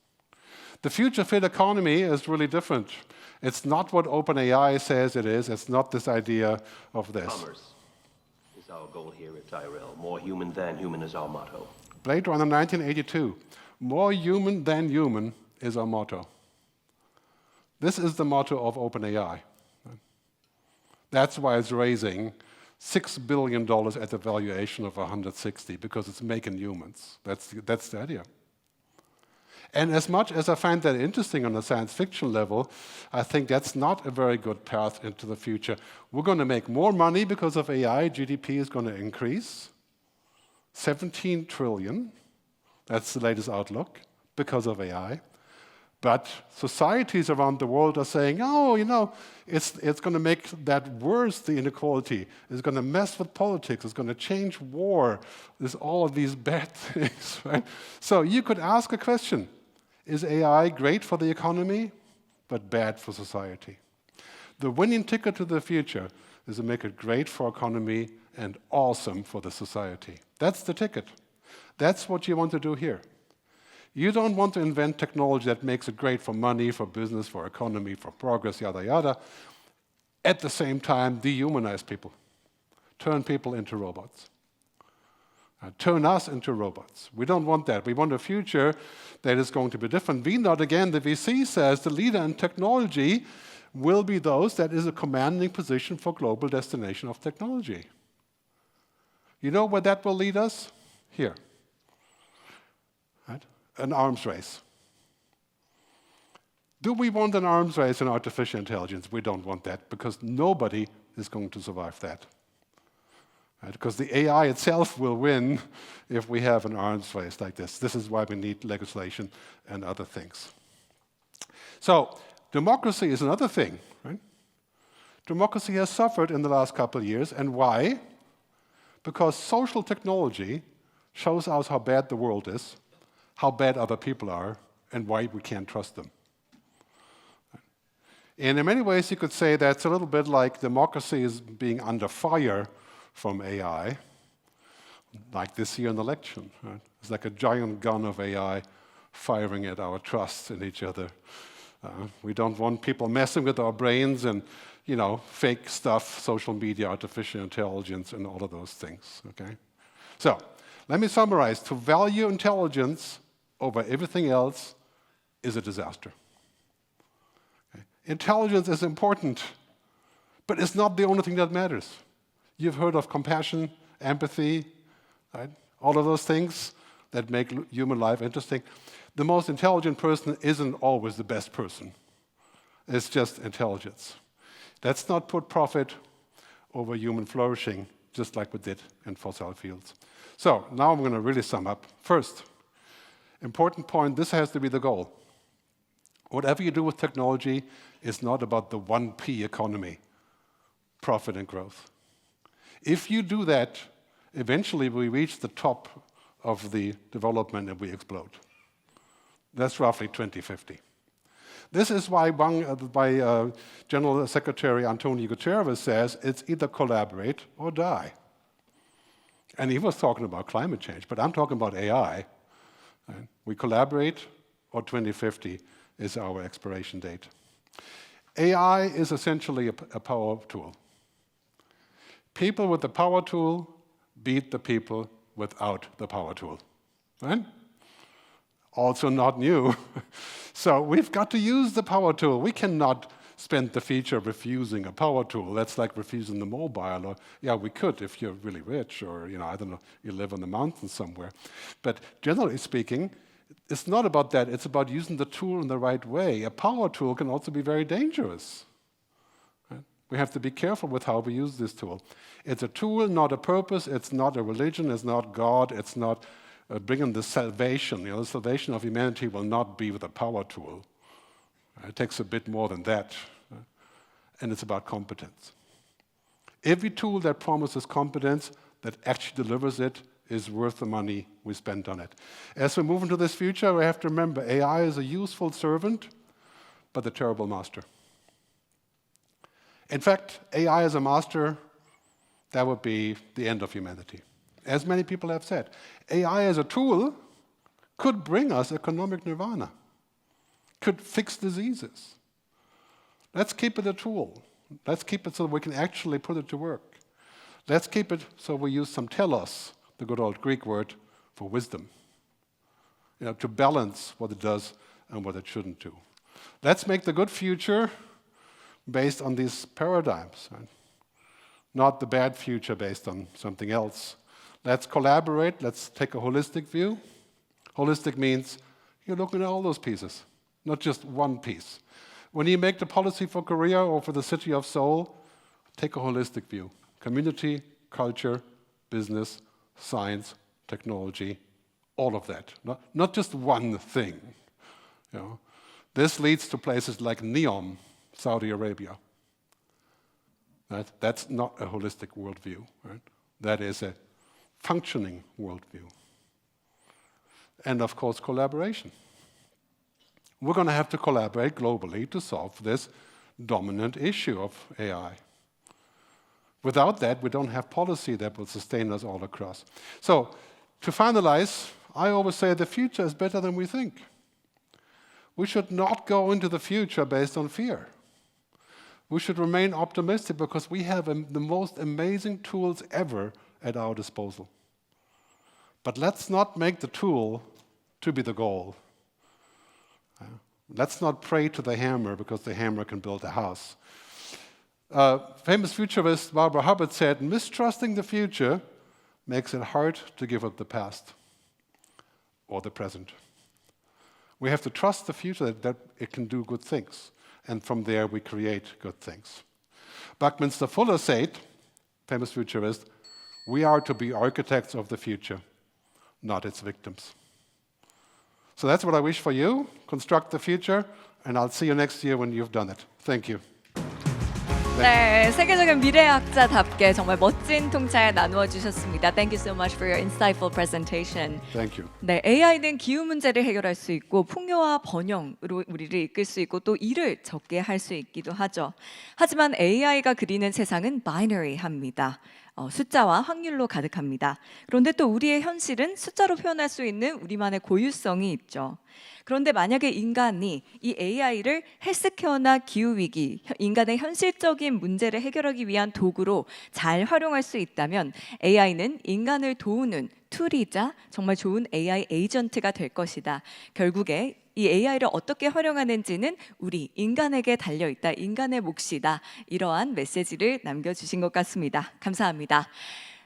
The future fit economy is really different. It's not what OpenAI says it is. It's not this idea of this. Commerce is our goal here at Tyrell. More human than human is our motto. Blade Runner 1982. More human than human is our motto. This is the motto of OpenAI. That's why it's raising $6 billion at a valuation of 160, because it's making humans. That's the idea. And as much as I find that interesting on a science fiction level, I think that's not a very good path into the future. We're going to make more money because of AI. GDP is going to increase. 17 trillion. That's the latest outlook because of AI. But societies around the world are saying, oh, you know, it's going to make that worse, the inequality. It's going to mess with politics. It's going to change war. There's all of these bad things, right? So you could ask a question. Is AI great for the economy, but bad for society? The winning ticket to the future is to make it great for economy and awesome for the society. That's the ticket. That's what you want to do here. You don't want to invent technology that makes it great for money, for business, for economy, for progress, yada, yada. At the same time, dehumanize people. Turn people into robots. Turn us into robots. We don't want that. We want a future that is going to be different. Not again, the VC says the leader in technology will be those that is a commanding position for global destination of technology. You know where that will lead us? Here. Right? An arms race. Do we want an arms race in artificial intelligence? We don't want that, because nobody is going to survive that. Right? Because the AI itself will win if we have an arms race like this. This is why we need legislation and other things. So, democracy is another thing. Right? Democracy has suffered in the last couple of years, and why? Because social technology shows us how bad the world is, how bad other people are, and why we can't trust them. And in many ways, you could say that's a little bit like democracy is being under fire from AI, like this year in the election. Right? It's like a giant gun of AI firing at our trust in each other. We don't want people messing with our brains and, you know, fake stuff, social media, artificial intelligence, and all of those things. Okay? So, let me summarize. To value intelligence over everything else is a disaster. Okay? Intelligence is important, but it's not the only thing that matters. You've heard of compassion, empathy, right? All of those things that make human life interesting. The most intelligent person isn't always the best person. It's just intelligence. Let's not put profit over human flourishing, just like we did in fossil fuels. So now I'm going to really sum up. First, important point, this has to be the goal. Whatever you do with technology is not about the 1P economy, profit and growth. If you do that, eventually we reach the top of the development and we explode. That's roughly 2050. This is why General Secretary Antonio Guterres says it's either collaborate or die. And he was talking about climate change, but I'm talking about AI. Right? We collaborate, or 2050 is our expiration date. AI is essentially a power tool. People with the power tool beat the people without the power tool. Right? Also not new. So we've got to use the power tool. We cannot spend the future refusing a power tool. That's like refusing the mobile. Or, yeah, we could if you're really rich, or, you know, I don't know, you live on the mountain somewhere. But generally speaking, it's not about that. It's about using the tool in the right way. A power tool can also be very dangerous. We have to be careful with how we use this tool. It's a tool, not a purpose. It's not a religion. It's not God. It's not bringing the salvation. You know, the salvation of humanity will not be with a power tool. It takes a bit more than that. And it's about competence. Every tool that promises competence, that actually delivers it, is worth the money we spend on it. As we move into this future, we have to remember AI is a useful servant, but a terrible master. In fact, AI as a master, that would be the end of humanity. As many people have said, AI as a tool could bring us economic nirvana, could fix diseases. Let's keep it a tool. Let's keep it so that we can actually put it to work. Let's keep it so we use some telos, the good old Greek word for wisdom, to balance what it does and what it shouldn't do. Let's make the good future based on these paradigms, right? Not the bad future based on something else. Let's collaborate. Let's take a holistic view. Holistic means you're looking at all those pieces, not just one piece. When you make the policy for Korea or for the city of Seoul, take a holistic view. Community, culture, business, science, technology, all of that. Not just one thing. This leads to places like Neom, Saudi Arabia. That's not a holistic worldview. Right? That is a functioning worldview. And of course, collaboration. We're going to have to collaborate globally to solve this dominant issue of AI. Without that, we don't have policy that will sustain us all across. So, to finalize, I always say the future is better than we think. We should not go into the future based on fear. We should remain optimistic because we have the most amazing tools ever at our disposal. But let's not make the tool to be the goal. Let's not pray to the hammer because the hammer can build a house. Famous futurist Barbara Hubbard said, mistrusting the future makes it hard to give up the past or the present. We have to trust the future that it can do good things. And from there, we create good things. Buckminster Fuller said, famous futurist, we are to be architects of the future, not its victims. So that's what I wish for you. Construct the future, and I'll see you next year when you've done it. Thank you. 네, 세계적인 미래학자답게 정말 멋진 통찰 나누어 주셨습니다. Thank you so much for your insightful presentation. Thank you. 네, AI는 기후 문제를 해결할 수 있고 풍요와 번영으로 우리를 이끌 수 있고 또 일을 적게 할 수 있기도 하죠. 하지만 AI가 그리는 세상은 바이너리합니다. 숫자와 확률로 가득합니다. 그런데 또 우리의 현실은 숫자로 표현할 수 있는 우리만의 고유성이 있죠. 그런데 만약에 인간이 이 AI를 헬스케어나 기후위기, 인간의 현실적인 문제를 해결하기 위한 도구로 잘 활용할 수 있다면 AI는 인간을 도우는 툴이자 정말 좋은 AI 에이전트가 될 것이다. 결국에 이 AI를 어떻게 활용하는지는 우리 인간에게 달려있다. 인간의 몫이다. 이러한 메시지를 남겨주신 것 같습니다. 감사합니다.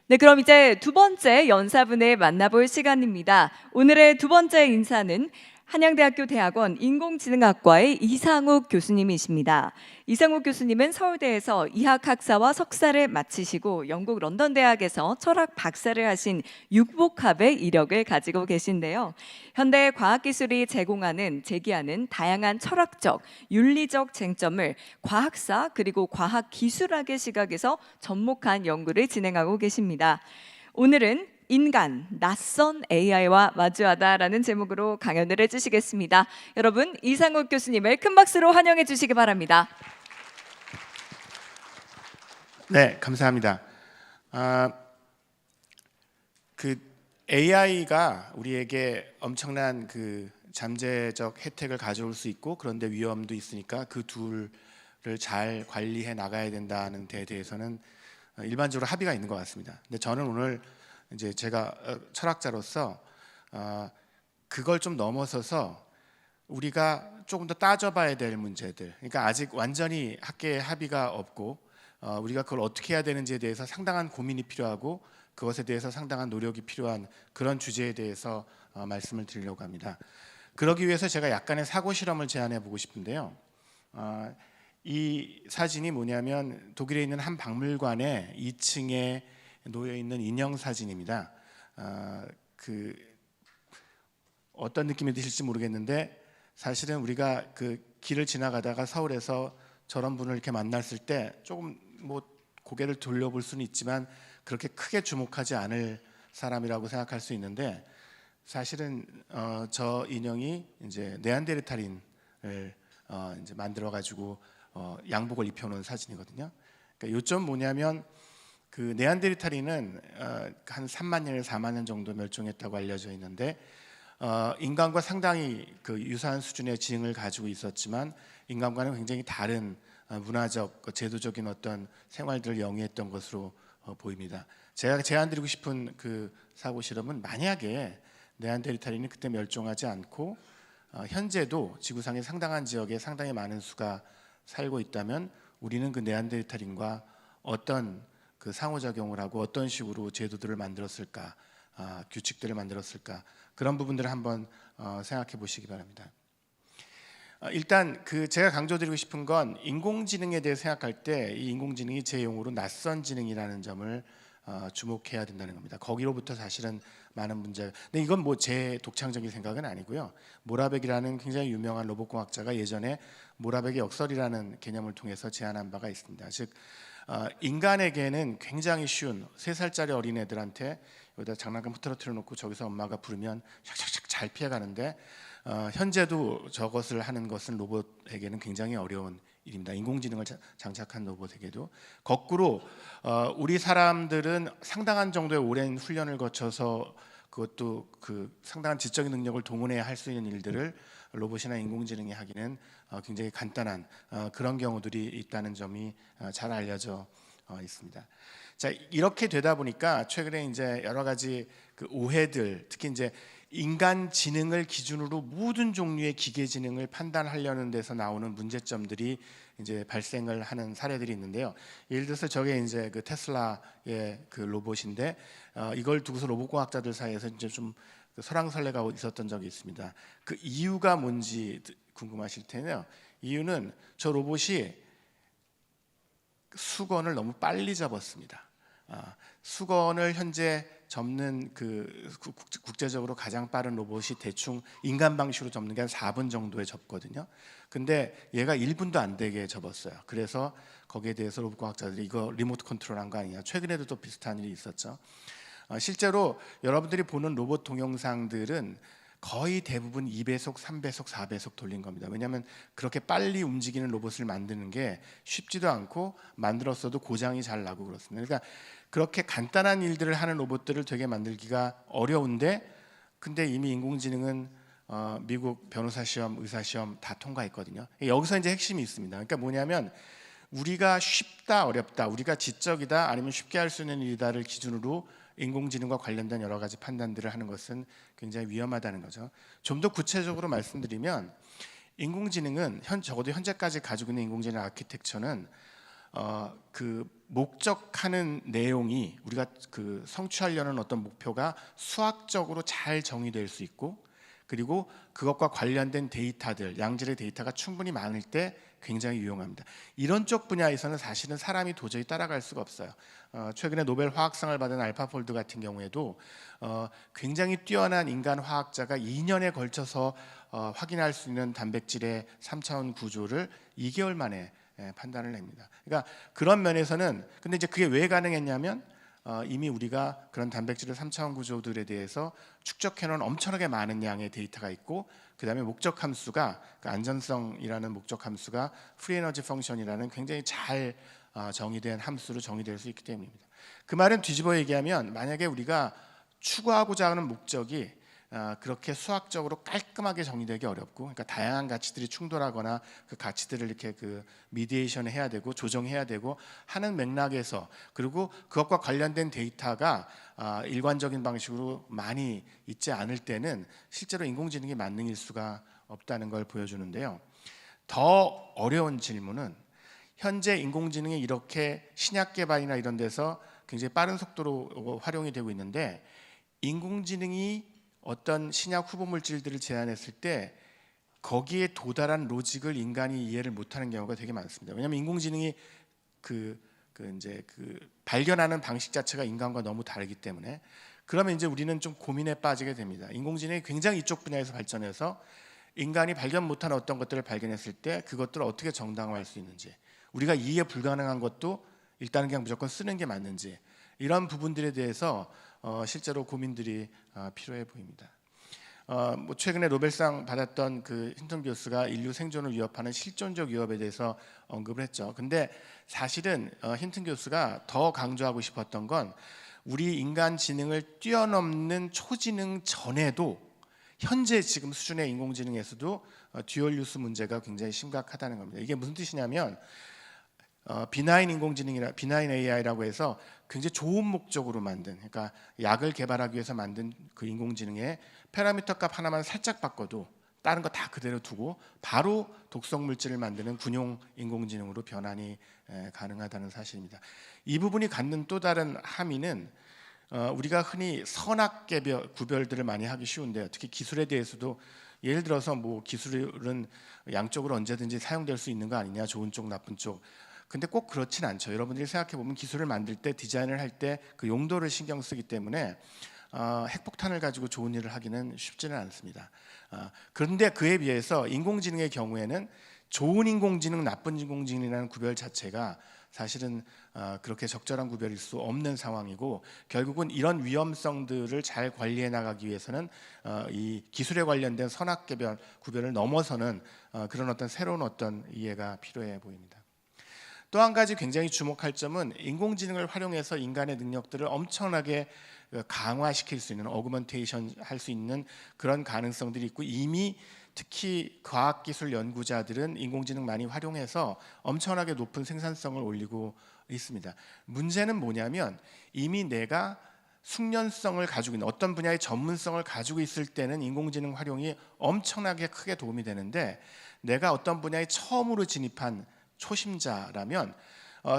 네, 그럼 이제 두 번째 연사분을 만나볼 시간입니다. 오늘의 두 번째 인사는 한양대학교 대학원 인공지능학과의 이상욱 교수님이십니다. 이상욱 교수님은 서울대에서 이학학사와 석사를 마치시고 영국 런던 대학에서 철학 박사를 하신 육복합의 이력을 가지고 계신데요. 현대 과학기술이 제기하는 다양한 철학적, 윤리적 쟁점을 과학사 그리고 과학기술학의 시각에서 접목한 연구를 진행하고 계십니다. 오늘은 인간, 낯선 AI와 마주하다라는 제목으로 강연을 해주시겠습니다. 여러분, 이상욱 교수님을 큰 박수로 환영해 주시기 바랍니다. 네, 감사합니다. AI가 우리에게 엄청난 잠재적 혜택을 가져올 수 있고 그런데 위험도 있으니까 그 둘을 잘 관리해 나가야 된다는 데 대해서는 일반적으로 합의가 있는 것 같습니다. 근데 저는 오늘 이제 제가 철학자로서 그걸 좀 넘어서서 우리가 조금 더 따져봐야 될 문제들, 그러니까 아직 완전히 학계의 합의가 없고 우리가 그걸 어떻게 해야 되는지에 대해서 상당한 고민이 필요하고 그것에 대해서 상당한 노력이 필요한 그런 주제에 대해서 말씀을 드리려고 합니다. 그러기 위해서 제가 약간의 사고 실험을 제안해 보고 싶은데요. 이 사진이 뭐냐면 독일에 있는 한 박물관의 2층에 놓여 있는 인형 사진입니다. 어떤 느낌이 드실지 모르겠는데 사실은 우리가 길을 지나가다가 서울에서 저런 분을 이렇게 만났을 때 조금 고개를 돌려볼 수는 있지만 그렇게 크게 주목하지 않을 사람이라고 생각할 수 있는데 사실은 저 인형이 이제 네안데르탈인을 이제 만들어 가지고 양복을 입혀놓은 사진이거든요. 그러니까 요점 뭐냐면 네안데르탈인은 한 3만 년에서 4만 년 정도 멸종했다고 알려져 있는데 인간과 상당히 그 유사한 수준의 지능을 가지고 있었지만 인간과는 굉장히 다른 문화적, 제도적인 어떤 생활들을 영위했던 것으로 보입니다. 제가 제안드리고 싶은 그 사고 실험은 만약에 네안데르탈인이 그때 멸종하지 않고 현재도 지구상의 상당한 지역에 상당히 많은 수가 살고 있다면 우리는 그 네안데르탈인과 어떤 그 상호작용을 하고 어떤 식으로 제도들을 만들었을까, 규칙들을 만들었을까, 그런 부분들을 한번 생각해 보시기 바랍니다. 일단 그 제가 강조드리고 싶은 건 인공지능에 대해 생각할 때 이 인공지능이 제 용어로 낯선 지능이라는 점을 주목해야 된다는 겁니다. 거기로부터 사실은 많은 문제. 근데 이건 뭐 제 독창적인 생각은 아니고요. 모라벡이라는 굉장히 유명한 로봇공학자가 예전에 모라벡의 역설이라는 개념을 통해서 제안한 바가 있습니다. 즉 인간에게는 굉장히 쉬운 3살짜리 어린애들한테 여기다 장난감 흐트러뜨려 놓고 저기서 엄마가 부르면 샥샥샥 잘 피해가는데 현재도 저것을 하는 것은 로봇에게는 굉장히 어려운 일입니다. 인공지능을 장착한 로봇에게도. 거꾸로 우리 사람들은 상당한 정도의 오랜 훈련을 거쳐서 그것도 그 상당한 지적인 능력을 동원해야 할 수 있는 일들을 로봇이나 인공지능이 하기는 굉장히 간단한 그런 경우들이 있다는 점이 잘 알려져 있습니다. 자, 이렇게 되다 보니까 최근에 이제 여러 가지 그 오해들, 특히 이제 인간 지능을 기준으로 모든 종류의 기계 지능을 판단하려는 데서 나오는 문제점들이 이제 발생을 하는 사례들이 있는데요. 예를 들어서 저게 이제 그 테슬라의 그 로봇인데 이걸 두고서 로봇공학자들 사이에서 이제 좀 설왕설래가 있었던 적이 있습니다. 그 이유가 뭔지 궁금하실 텐데요. 이유는 저 로봇이 수건을 너무 빨리 접었습니다. 수건을 현재 접는 그 국제적으로 가장 빠른 로봇이 대충 인간 방식으로 접는 게 한 4분 정도에 접거든요. 근데 얘가 1분도 안 되게 접었어요. 그래서 거기에 대해서 로봇과학자들이 이거 리모트 컨트롤한 거 아니냐. 최근에도 또 비슷한 일이 있었죠. 실제로 여러분들이 보는 로봇 동영상들은 거의 대부분 2배속, 3배속, 4배속 돌린 겁니다. 왜냐하면 그렇게 빨리 움직이는 로봇을 만드는 게 쉽지도 않고 만들었어도 고장이 잘 나고 그렇습니다. 그러니까 그렇게 간단한 일들을 하는 로봇들을 되게 만들기가 어려운데 근데 이미 인공지능은 미국 변호사 시험, 의사 시험 다 통과했거든요. 여기서 이제 핵심이 있습니다. 그러니까 뭐냐면 우리가 쉽다, 어렵다, 우리가 지적이다, 아니면 쉽게 할 수 있는 일이다를 기준으로 인공지능과 관련된 여러 가지 판단들을 하는 것은 굉장히 위험하다는 거죠. 좀 더 구체적으로 말씀드리면 인공지능은 적어도 현재까지 가지고 있는 인공지능 아키텍처는 그 목적하는 내용이 우리가 그 성취하려는 어떤 목표가 수학적으로 잘 정의될 수 있고 그리고 그것과 관련된 데이터들, 양질의 데이터가 충분히 많을 때 굉장히 유용합니다. 이런 쪽 분야에서는 사실은 사람이 도저히 따라갈 수가 없어요. 최근에 노벨 화학상을 받은 알파폴드 같은 경우에도 굉장히 뛰어난 인간 화학자가 2년에 걸쳐서 확인할 수 있는 단백질의 3차원 구조를 2개월 만에 판단을 냅니다. 그러니까 그런 면에서는 근데 이제 그게 왜 가능했냐면 이미 우리가 그런 단백질의 3차원 구조들에 대해서 축적해놓은 엄청나게 많은 양의 데이터가 있고 그 다음에 목적 함수가 그 안전성이라는 목적 함수가 프리에너지 펑션이라는 굉장히 잘 정의된 함수로 정의될 수 있기 때문입니다. 그 말은 뒤집어 얘기하면 만약에 우리가 추구하고자 하는 목적이 그렇게 수학적으로 깔끔하게 정의되기 어렵고, 그러니까 다양한 가치들이 충돌하거나 그 가치들을 이렇게 그 미디에이션을 해야 되고 조정해야 되고 하는 맥락에서 그리고 그것과 관련된 데이터가 일관적인 방식으로 많이 있지 않을 때는 실제로 인공지능이 만능일 수가 없다는 걸 보여주는데요. 더 어려운 질문은 현재 인공지능이 이렇게 신약 개발이나 이런 데서 굉장히 빠른 속도로 활용이 되고 있는데 인공지능이 어떤 신약 후보 물질들을 제안했을 때 거기에 도달한 로직을 인간이 이해를 못하는 경우가 되게 많습니다. 왜냐하면 인공지능이 이제 발견하는 방식 자체가 인간과 너무 다르기 때문에 그러면 이제 우리는 좀 고민에 빠지게 됩니다. 인공지능이 굉장히 이쪽 분야에서 발전해서 인간이 발견 못한 어떤 것들을 발견했을 때 그것들을 어떻게 정당화할 수 있는지, 우리가 이해 불가능한 것도 일단은 그냥 무조건 쓰는 게 맞는지, 이런 부분들에 대해서 실제로 고민들이 필요해 보입니다. 뭐 최근에 노벨상 받았던 그 힌턴 교수가 인류 생존을 위협하는 실존적 위협에 대해서 언급을 했죠. 근데 사실은 힌턴 교수가 더 강조하고 싶었던 건 우리 인간 지능을 뛰어넘는 초지능 전에도 현재 지금 수준의 인공지능에서도 듀얼 유스 문제가 굉장히 심각하다는 겁니다. 이게 무슨 뜻이냐면 비나인 인공지능이나 비나인 AI라고 해서 굉장히 좋은 목적으로 만든, 그러니까 약을 개발하기 위해서 만든 그 인공지능의 파라미터 값 하나만 살짝 바꿔도 다른 거 다 그대로 두고 바로 독성 물질을 만드는 군용 인공지능으로 변환이 가능하다는 사실입니다. 이 부분이 갖는 또 다른 함의는 우리가 흔히 선악 구별들을 많이 하기 쉬운데요. 특히 기술에 대해서도 예를 들어서 뭐 기술은 양쪽으로 언제든지 사용될 수 있는 거 아니냐, 좋은 쪽 나쁜 쪽. 근데 꼭 그렇진 않죠. 여러분들이 생각해 보면 기술을 만들 때, 디자인을 할 때 그 용도를 신경 쓰기 때문에 핵폭탄을 가지고 좋은 일을 하기는 쉽지는 않습니다. 그런데 그에 비해서 인공지능의 경우에는 좋은 인공지능, 나쁜 인공지능이라는 구별 자체가 사실은 그렇게 적절한 구별일 수 없는 상황이고, 결국은 이런 위험성들을 잘 관리해 나가기 위해서는 이 기술에 관련된 선악개별 구별을 넘어서는 그런 어떤 새로운 어떤 이해가 필요해 보입니다. 또 한 가지 굉장히 주목할 점은 인공지능을 활용해서 인간의 능력들을 엄청나게 강화시킬 수 있는, 어그먼테이션 할 수 있는 그런 가능성들이 있고, 이미 특히 과학기술 연구자들은 인공지능 많이 활용해서 엄청나게 높은 생산성을 올리고 있습니다. 문제는 뭐냐면 이미 내가 숙련성을 가지고 있는, 어떤 분야의 전문성을 가지고 있을 때는 인공지능 활용이 엄청나게 크게 도움이 되는데, 내가 어떤 분야에 처음으로 진입한 초심자라면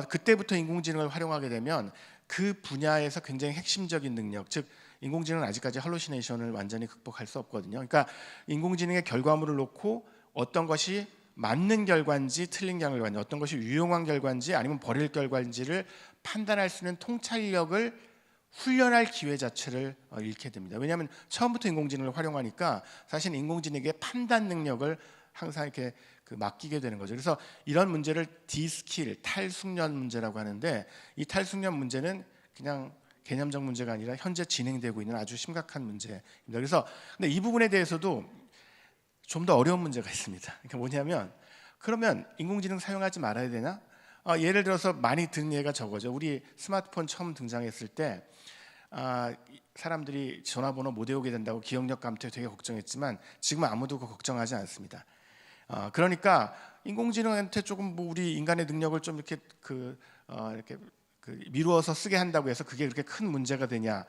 그때부터 인공지능을 활용하게 되면 그 분야에서 굉장히 핵심적인 능력, 즉 인공지능은 아직까지 할루시네이션을 완전히 극복할 수 없거든요. 그러니까 인공지능의 결과물을 놓고 어떤 것이 맞는 결과인지 틀린 결과인지, 어떤 것이 유용한 결과인지 아니면 버릴 결과인지를 판단할 수 있는 통찰력을 훈련할 기회 자체를 잃게 됩니다. 왜냐하면 처음부터 인공지능을 활용하니까 사실 인공지능의 판단 능력을 항상 이렇게 맡기게 되는 거죠. 그래서 이런 문제를 디스킬, 탈숙련 문제라고 하는데, 이 탈숙련 문제는 그냥 개념적 문제가 아니라 현재 진행되고 있는 아주 심각한 문제입니다. 그래서 근데 이 부분에 대해서도 좀 더 어려운 문제가 있습니다. 그러니까 뭐냐면, 그러면 인공지능 사용하지 말아야 되나? 예를 들어서 많이 듣는 예가 저거죠. 우리 스마트폰 처음 등장했을 때 사람들이 전화번호 못 외우게 된다고 기억력 감퇴 되게 걱정했지만 지금은 아무도 그거 걱정하지 않습니다. 그러니까 인공지능한테 조금 뭐 우리 인간의 능력을 좀 이렇게 미루어서 쓰게 한다고 해서 그게 그렇게 큰 문제가 되냐?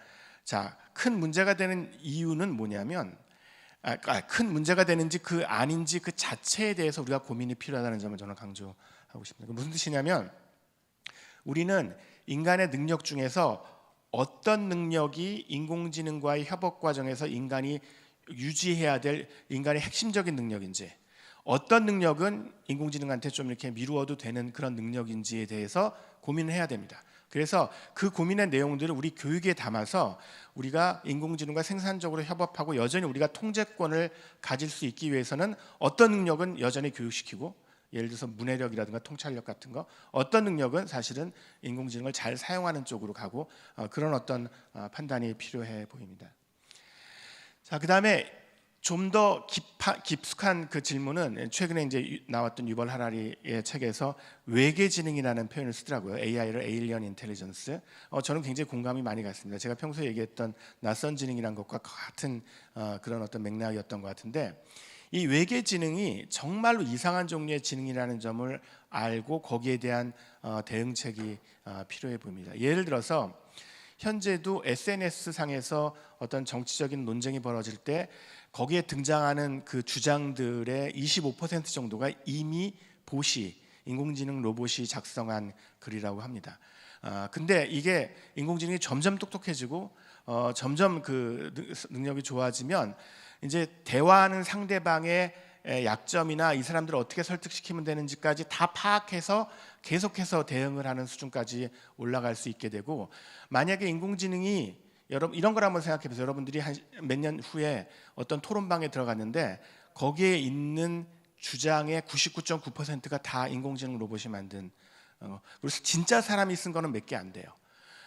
자, 큰 문제가 되는 이유는 뭐냐면, 큰 문제가 되는지 그 아닌지 그 자체에 대해서 우리가 고민이 필요하다는 점을 저는 강조하고 싶습니다. 무슨 뜻이냐면, 우리는 인간의 능력 중에서 어떤 능력이 인공지능과의 협업 과정에서 인간이 유지해야 될 인간의 핵심적인 능력인지, 어떤 능력은 인공지능한테 좀 이렇게 미루어도 되는 그런 능력인지에 대해서 고민을 해야 됩니다. 그래서 그 고민의 내용들을 우리 교육에 담아서 우리가 인공지능과 생산적으로 협업하고 여전히 우리가 통제권을 가질 수 있기 위해서는 어떤 능력은 여전히 교육시키고, 예를 들어서 문해력이라든가 통찰력 같은 거, 어떤 능력은 사실은 인공지능을 잘 사용하는 쪽으로 가고, 그런 어떤 판단이 필요해 보입니다. 자, 그다음에 좀 더 깊숙한 그 질문은 최근에 이제 나왔던 유벌 하라리의 책에서 외계지능이라는 표현을 쓰더라고요. AI를 에일리언 인텔리전스. 저는 굉장히 공감이 많이 갔습니다. 제가 평소에 얘기했던 낯선 지능이란 것과 같은 그런 어떤 맥락이었던 것 같은데, 이 외계지능이 정말로 이상한 종류의 지능이라는 점을 알고 거기에 대한 대응책이 필요해 보입니다. 예를 들어서 현재도 SNS 상에서 어떤 정치적인 논쟁이 벌어질 때 거기에 등장하는 그 주장들의 25% 정도가 이미 인공지능 로봇이 작성한 글이라고 합니다. 근데 이게 인공지능이 점점 똑똑해지고 점점 그 능력이 좋아지면 이제 대화하는 상대방의 약점이나 이 사람들을 어떻게 설득시키면 되는지까지 다 파악해서 계속해서 대응을 하는 수준까지 올라갈 수 있게 되고, 만약에 인공지능이 여러분 이런 걸 한번 생각해 보세요. 여러분들이 한 몇 년 후에 어떤 토론방에 들어갔는데 거기에 있는 주장의 99.9%가 다 인공지능 로봇이 만든, 그래서 진짜 사람이 쓴 거는 몇 개 안 돼요.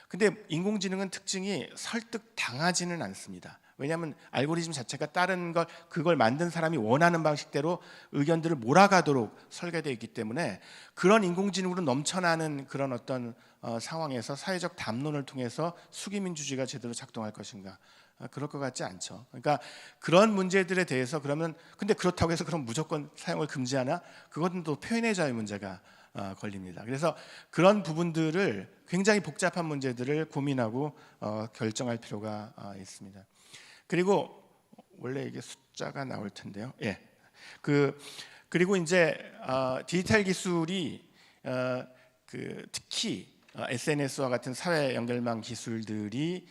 근데 인공지능은 특징이 설득 당하지는 않습니다. 왜냐하면 알고리즘 자체가 그걸 만든 사람이 원하는 방식대로 의견들을 몰아가도록 설계되어 있기 때문에, 그런 인공지능으로 넘쳐나는 그런 어떤 상황에서 사회적 담론을 통해서 수기민주주의가 제대로 작동할 것인가, 그럴 것 같지 않죠. 그러니까 그런 문제들에 대해서 그러면 근데 그렇다고 해서 그럼 무조건 사용을 금지하나? 그것은 또 표현의 자유 문제가 걸립니다. 그래서 그런 부분들을 굉장히 복잡한 문제들을 고민하고 결정할 필요가 있습니다. 그리고 원래 이게 숫자가 나올 텐데요. 예. 그리고 이제 디지털 기술이 특히 SNS와 같은 사회 연결망 기술들이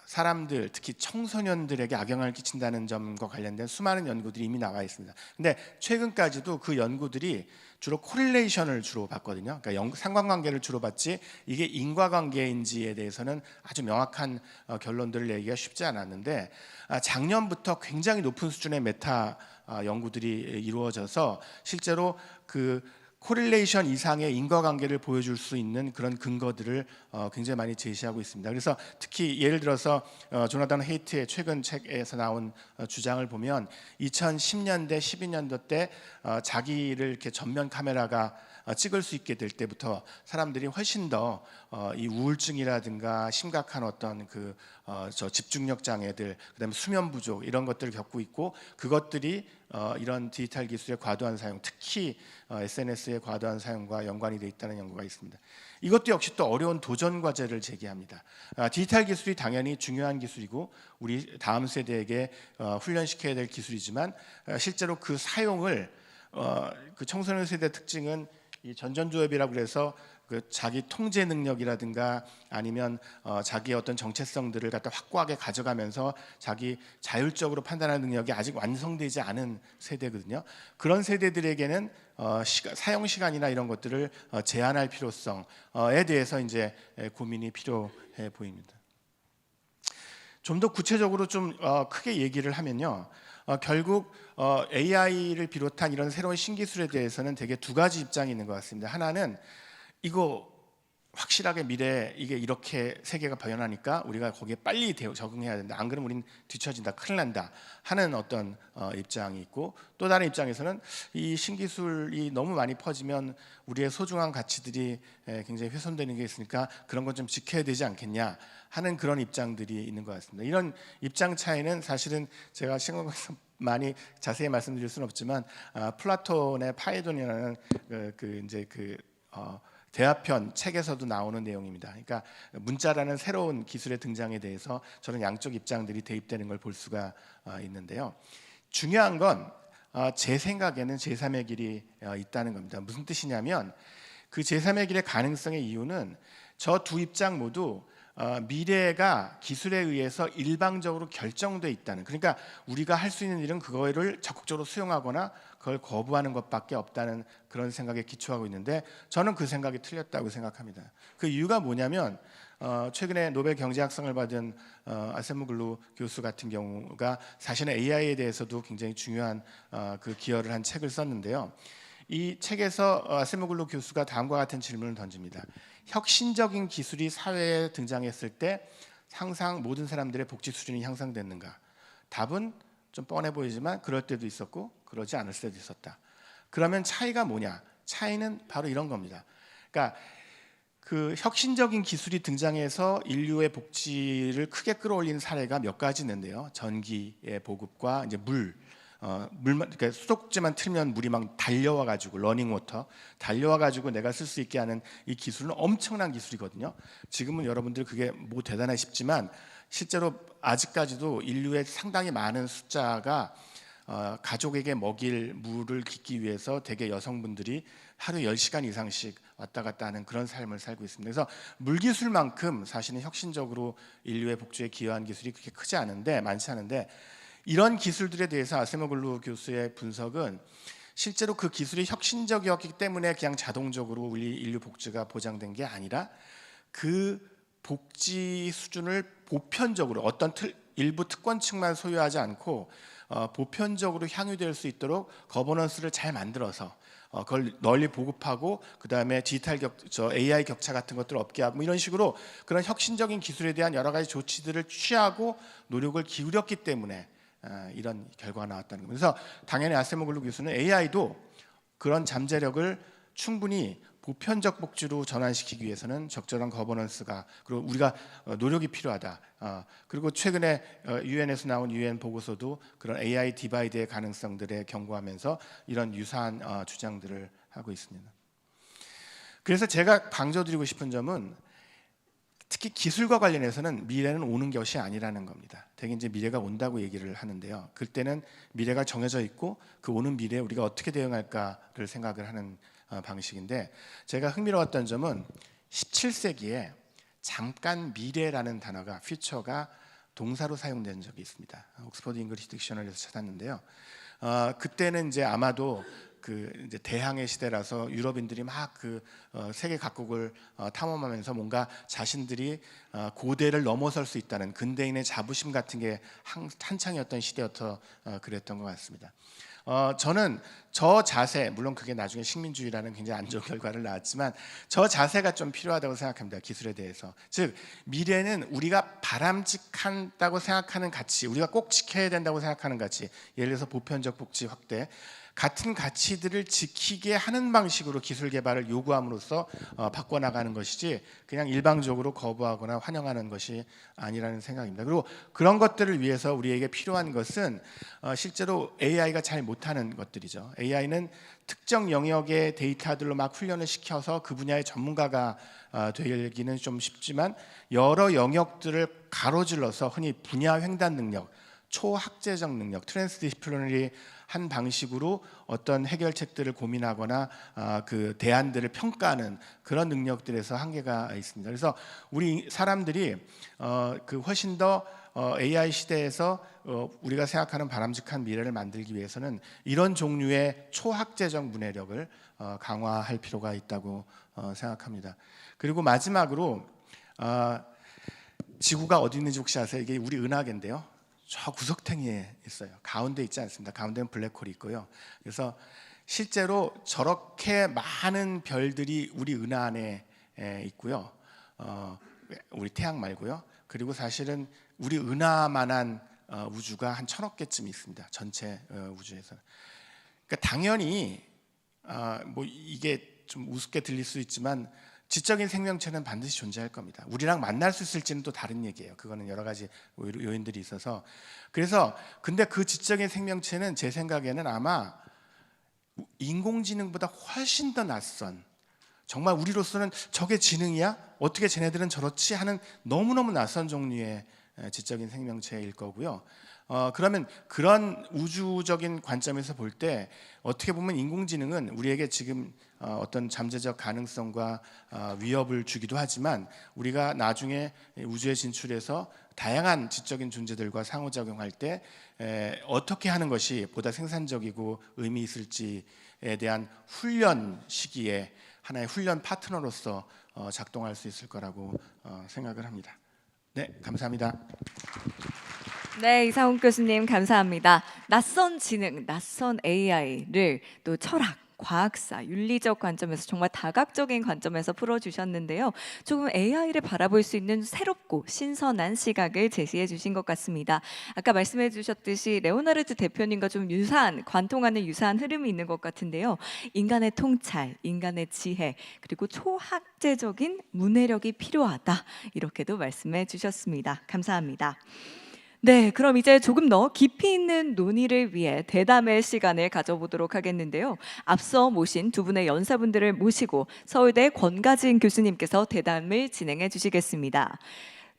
사람들, 특히 청소년들에게 악영향을 끼친다는 점과 관련된 수많은 연구들이 이미 나와 있습니다. 근데 최근까지도 그 연구들이 주로 코릴레이션을 주로 봤거든요. 그러니까 상관관계를 주로 봤지 이게 인과관계인지에 대해서는 아주 명확한 결론들을 내기가 쉽지 않았는데 작년부터 굉장히 높은 수준의 메타 연구들이 이루어져서 실제로 그 코릴레이션 이상의 인과관계를 보여줄 수 있는 그런 근거들을 굉장히 많이 제시하고 있습니다. 그래서 특히 예를 들어서 조나단 헤이트의 최근 책에서 나온 주장을 보면 2010년대, 12년도 때 자기를 이렇게 전면 카메라가 찍을 수 있게 될 때부터 사람들이 훨씬 더 이 우울증이라든가 심각한 어떤 집중력 장애들, 그다음에 수면 부족 이런 것들을 겪고 있고 그것들이 이런 디지털 기술의 과도한 사용, 특히 SNS의 과도한 사용과 연관이 돼 있다는 연구가 있습니다. 이것도 역시 또 어려운 도전 과제를 제기합니다. 디지털 기술이 당연히 중요한 기술이고 우리 다음 세대에게 훈련시켜야 될 기술이지만 실제로 그 사용을 그 청소년 세대 특징은 이 전전조협이라고 그래서 그 자기 통제 능력이라든가 아니면 자기의 어떤 정체성들을 갖다 확고하게 가져가면서 자기 자율적으로 판단하는 능력이 아직 완성되지 않은 세대거든요. 그런 세대들에게는 사용 시간이나 이런 것들을 제한할 필요성에 대해서 이제 고민이 필요해 보입니다. 좀 더 구체적으로 좀 크게 얘기를 하면요. 결국 AI를 비롯한 이런 새로운 신기술에 대해서는 되게 두 가지 입장이 있는 것 같습니다. 하나는 이거 확실하게 미래에 이게 이렇게 세계가 변하니까 우리가 거기에 빨리 적응해야 된다. 안 그러면 우린 뒤처진다. 큰일 난다. 하는 어떤 입장이 있고 또 다른 입장에서는 이 신기술이 너무 많이 퍼지면 우리의 소중한 가치들이 굉장히 훼손되는 게 있으니까 그런 건 좀 지켜야 되지 않겠냐 하는 그런 입장들이 있는 것 같습니다. 이런 입장 차이는 사실은 제가 시간에서 많이 자세히 말씀드릴 수는 없지만 플라톤의 파이돈이라는 대화편 책에서도 나오는 내용입니다. 그러니까 문자라는 새로운 기술의 등장에 대해서 저는 양쪽 입장들이 대입되는 걸 볼 수가 있는데요. 중요한 건 제 생각에는 제3의 길이 있다는 겁니다. 무슨 뜻이냐면 그 제3의 길의 가능성의 이유는 저 두 입장 모두 미래가 기술에 의해서 일방적으로 결정돼 있다는, 그러니까 우리가 할 수 있는 일은 그거를 적극적으로 수용하거나 그걸 거부하는 것밖에 없다는 그런 생각에 기초하고 있는데 저는 그 생각이 틀렸다고 생각합니다. 그 이유가 뭐냐면 최근에 노벨 경제학상을 받은 아세모글루 교수 같은 경우가 사실은 AI에 대해서도 굉장히 중요한 그 기여를 한 책을 썼는데요. 이 책에서 아세모글루 교수가 다음과 같은 질문을 던집니다. 혁신적인 기술이 사회에 등장했을 때 항상 모든 사람들의 복지 수준이 향상됐는가? 답은 좀 뻔해 보이지만 그럴 때도 있었고 그러지 않을 때도 있었다. 그러면 차이가 뭐냐? 차이는 바로 이런 겁니다. 그러니까 그 혁신적인 기술이 등장해서 인류의 복지를 크게 끌어올린 사례가 몇 가지 있는데요. 전기의 보급과 이제 그러니까 수도꼭지만 틀면 물이 막 달려와 가지고 러닝워터 달려와 가지고 내가 쓸 수 있게 하는 이 기술은 엄청난 기술이거든요. 지금은 여러분들 그게 뭐 대단해 싶지만 실제로 아직까지도 인류의 상당히 많은 숫자가 가족에게 먹일 물을 깃기 위해서 대개 여성분들이 하루 10시간 이상씩 왔다 갔다 하는 그런 삶을 살고 있습니다. 그래서 물기술만큼 사실은 혁신적으로 인류의 복지에 기여한 기술이 그렇게 크지 않은데 많지 않은데 이런 기술들에 대해서 아세모글루 교수의 분석은 실제로 그 기술이 혁신적이었기 때문에 그냥 자동적으로 우리 인류 복지가 보장된 게 아니라 그 복지 수준을 보편적으로 어떤 일부 특권층만 소유하지 않고 보편적으로 향유될 수 있도록 거버넌스를 잘 만들어서 그걸 널리 보급하고 그 다음에 디지털 AI 격차 같은 것들을 없게 하고 뭐 이런 식으로 그런 혁신적인 기술에 대한 여러 가지 조치들을 취하고 노력을 기울였기 때문에 이런 결과가 나왔다는 겁니다. 그래서 당연히 아세모글루 교수는 AI도 그런 잠재력을 충분히 보편적 복지로 전환시키기 위해서는 적절한 거버넌스가 그리고 우리가 노력이 필요하다. 그리고 최근에 유엔에서 나온 유엔 보고서도 그런 AI 디바이드의 가능성들에 경고하면서 이런 유사한 주장들을 하고 있습니다. 그래서 제가 강조드리고 싶은 점은 특히 기술과 관련해서는 미래는 오는 것이 아니라는 겁니다. 대개 이제 미래가 온다고 얘기를 하는데요. 그때는 미래가 정해져 있고 그 오는 미래에 우리가 어떻게 대응할까를 생각을 하는 방식인데 제가 흥미로웠던 점은 17세기에 잠깐 미래라는 단어가 퓨처가 동사로 사용된 적이 있습니다. 옥스퍼드 잉글리시 딕셔너리에서 찾았는데요. 그때는 이제 아마도 그 이제 대항해 시대라서 유럽인들이 막 그 세계 각국을 탐험하면서 뭔가 자신들이 고대를 넘어설 수 있다는 근대인의 자부심 같은 게 한창이었던 시대여서 그랬던 것 같습니다. 저는 저 자세, 물론 그게 나중에 식민주의라는 굉장히 안 좋은 결과를 낳았지만 저 자세가 좀 필요하다고 생각합니다. 기술에 대해서. 즉 미래는 우리가 바람직하다고 생각하는 가치, 우리가 꼭 지켜야 된다고 생각하는 가치, 예를 들어서 보편적 복지 확대, 같은 가치들을 지키게 하는 방식으로 기술 개발을 요구함으로써 바꿔나가는 것이지 그냥 일방적으로 거부하거나 환영하는 것이 아니라는 생각입니다. 그리고 그런 것들을 위해서 우리에게 필요한 것은 실제로 AI가 잘 못하는 것들이죠. AI는 특정 영역의 데이터들로 막 훈련을 시켜서 그 분야의 전문가가 되기는 좀 쉽지만 여러 영역들을 가로질러서 흔히 분야 횡단 능력, 초학제적 능력, 트랜스디시플리너리 한 방식으로 어떤 해결책들을 고민하거나 그 대안들을 평가하는 그런 능력들에서 한계가 있습니다. 그래서 우리 사람들이 그 훨씬 더 AI 시대에서 우리가 생각하는 바람직한 미래를 만들기 위해서는 이런 종류의 초학제적 문해력을 강화할 필요가 있다고 생각합니다. 그리고 마지막으로 지구가 어디 있는지 혹시 아세요? 이게 우리 은하계인데요. 저 구석탱이에 있어요. 가운데 있지 않습니다. 가운데는 블랙홀이 있고요. 그래서 실제로 저렇게 많은 별들이 우리 은하 안에 있고요. 우리 태양 말고요. 그리고 사실은 우리 은하만한 우주가 한 1000억 개쯤 있습니다. 전체 우주에서. 그러니까 당연히 뭐 이게 좀 우습게 들릴 수 있지만 지적인 생명체는 반드시 존재할 겁니다. 우리랑 만날 수 있을지는 또 다른 얘기예요. 그거는 여러 가지 요인들이 있어서. 그래서 근데 그 지적인 생명체는 제 생각에는 아마 인공지능보다 훨씬 더 낯선, 정말 우리로서는 저게 지능이야? 어떻게 쟤네들은 저렇지? 하는 너무너무 낯선 종류의 지적인 생명체일 거고요. 그러면 그런 우주적인 관점에서 볼 때 어떻게 보면 인공지능은 우리에게 지금 어떤 잠재적 가능성과 위협을 주기도 하지만 우리가 나중에 우주에 진출해서 다양한 지적인 존재들과 상호작용할 때 어떻게 하는 것이 보다 생산적이고 의미 있을지에 대한 훈련 시기에 하나의 훈련 파트너로서 작동할 수 있을 거라고 생각을 합니다. 네, 감사합니다. 네, 이상훈 교수님 감사합니다. 낯선 지능, 낯선 AI를 또 철학, 과학사, 윤리적 관점에서 정말 다각적인 관점에서 풀어주셨는데요. 조금 AI를 바라볼 수 있는 새롭고 신선한 시각을 제시해 주신 것 같습니다. 아까 말씀해 주셨듯이 레오나르드 대표님과 좀 유사한, 관통하는 유사한 흐름이 있는 것 같은데요. 인간의 통찰, 인간의 지혜, 그리고 초학제적인 문해력이 필요하다. 이렇게도 말씀해 주셨습니다. 감사합니다. 네, 그럼 이제 조금 더 깊이 있는 논의를 위해 대담의 시간을 가져보도록 하겠는데요. 앞서 모신 두 분의 연사분들을 모시고 서울대 권가진 교수님께서 대담을 진행해 주시겠습니다.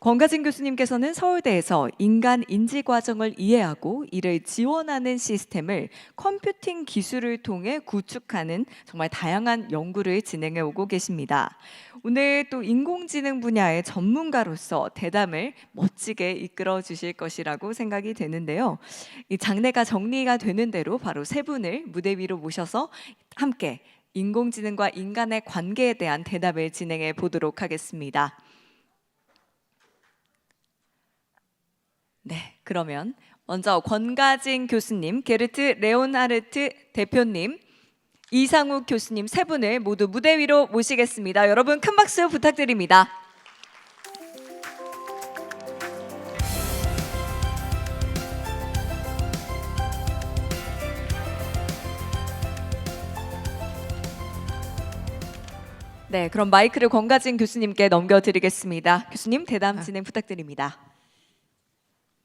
권가진 교수님께서는 서울대에서 인간 인지 과정을 이해하고 이를 지원하는 시스템을 컴퓨팅 기술을 통해 구축하는 정말 다양한 연구를 진행해 오고 계십니다. 오늘 또 인공지능 분야의 전문가로서 대담을 멋지게 이끌어 주실 것이라고 생각이 되는데요. 이 장례가 정리가 되는 대로 바로 세 분을 무대 위로 모셔서 함께 인공지능과 인간의 관계에 대한 대답을 진행해 보도록 하겠습니다. 네, 그러면 먼저 권가진 교수님, 게르트 레오나르트 대표님, 이상욱 교수님 세 분을 모두 무대 위로 모시겠습니다. 여러분 큰 박수 부탁드립니다. 네, 그럼 마이크를 권가진 교수님께 넘겨드리겠습니다. 교수님 대담 진행 부탁드립니다.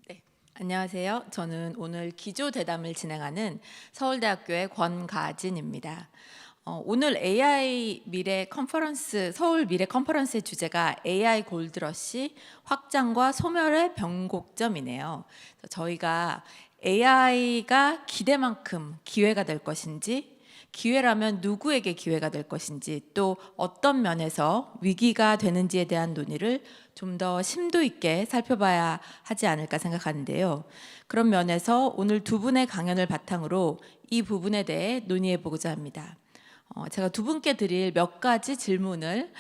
네, 안녕하세요. 저는 오늘 기조 대담을 진행하는 서울대학교의 권가진입니다. 오늘 AI 미래 컨퍼런스, 서울 미래 컨퍼런스의 주제가 AI 골드러시 확장과 소멸의 변곡점이네요. 저희가 AI가 기대만큼 기회가 될 것인지, 기회라면 누구에게 기회가 될 것인지, 또 어떤 면에서 위기가 되는지에 대한 논의를 좀 더 심도 있게 살펴봐야 하지 않을까 생각하는데요. 그런 면에서 오늘 두 분의 강연을 바탕으로 이 부분에 대해 논의해 보고자 합니다. 제가 두 분께 드릴 몇 가지 질문을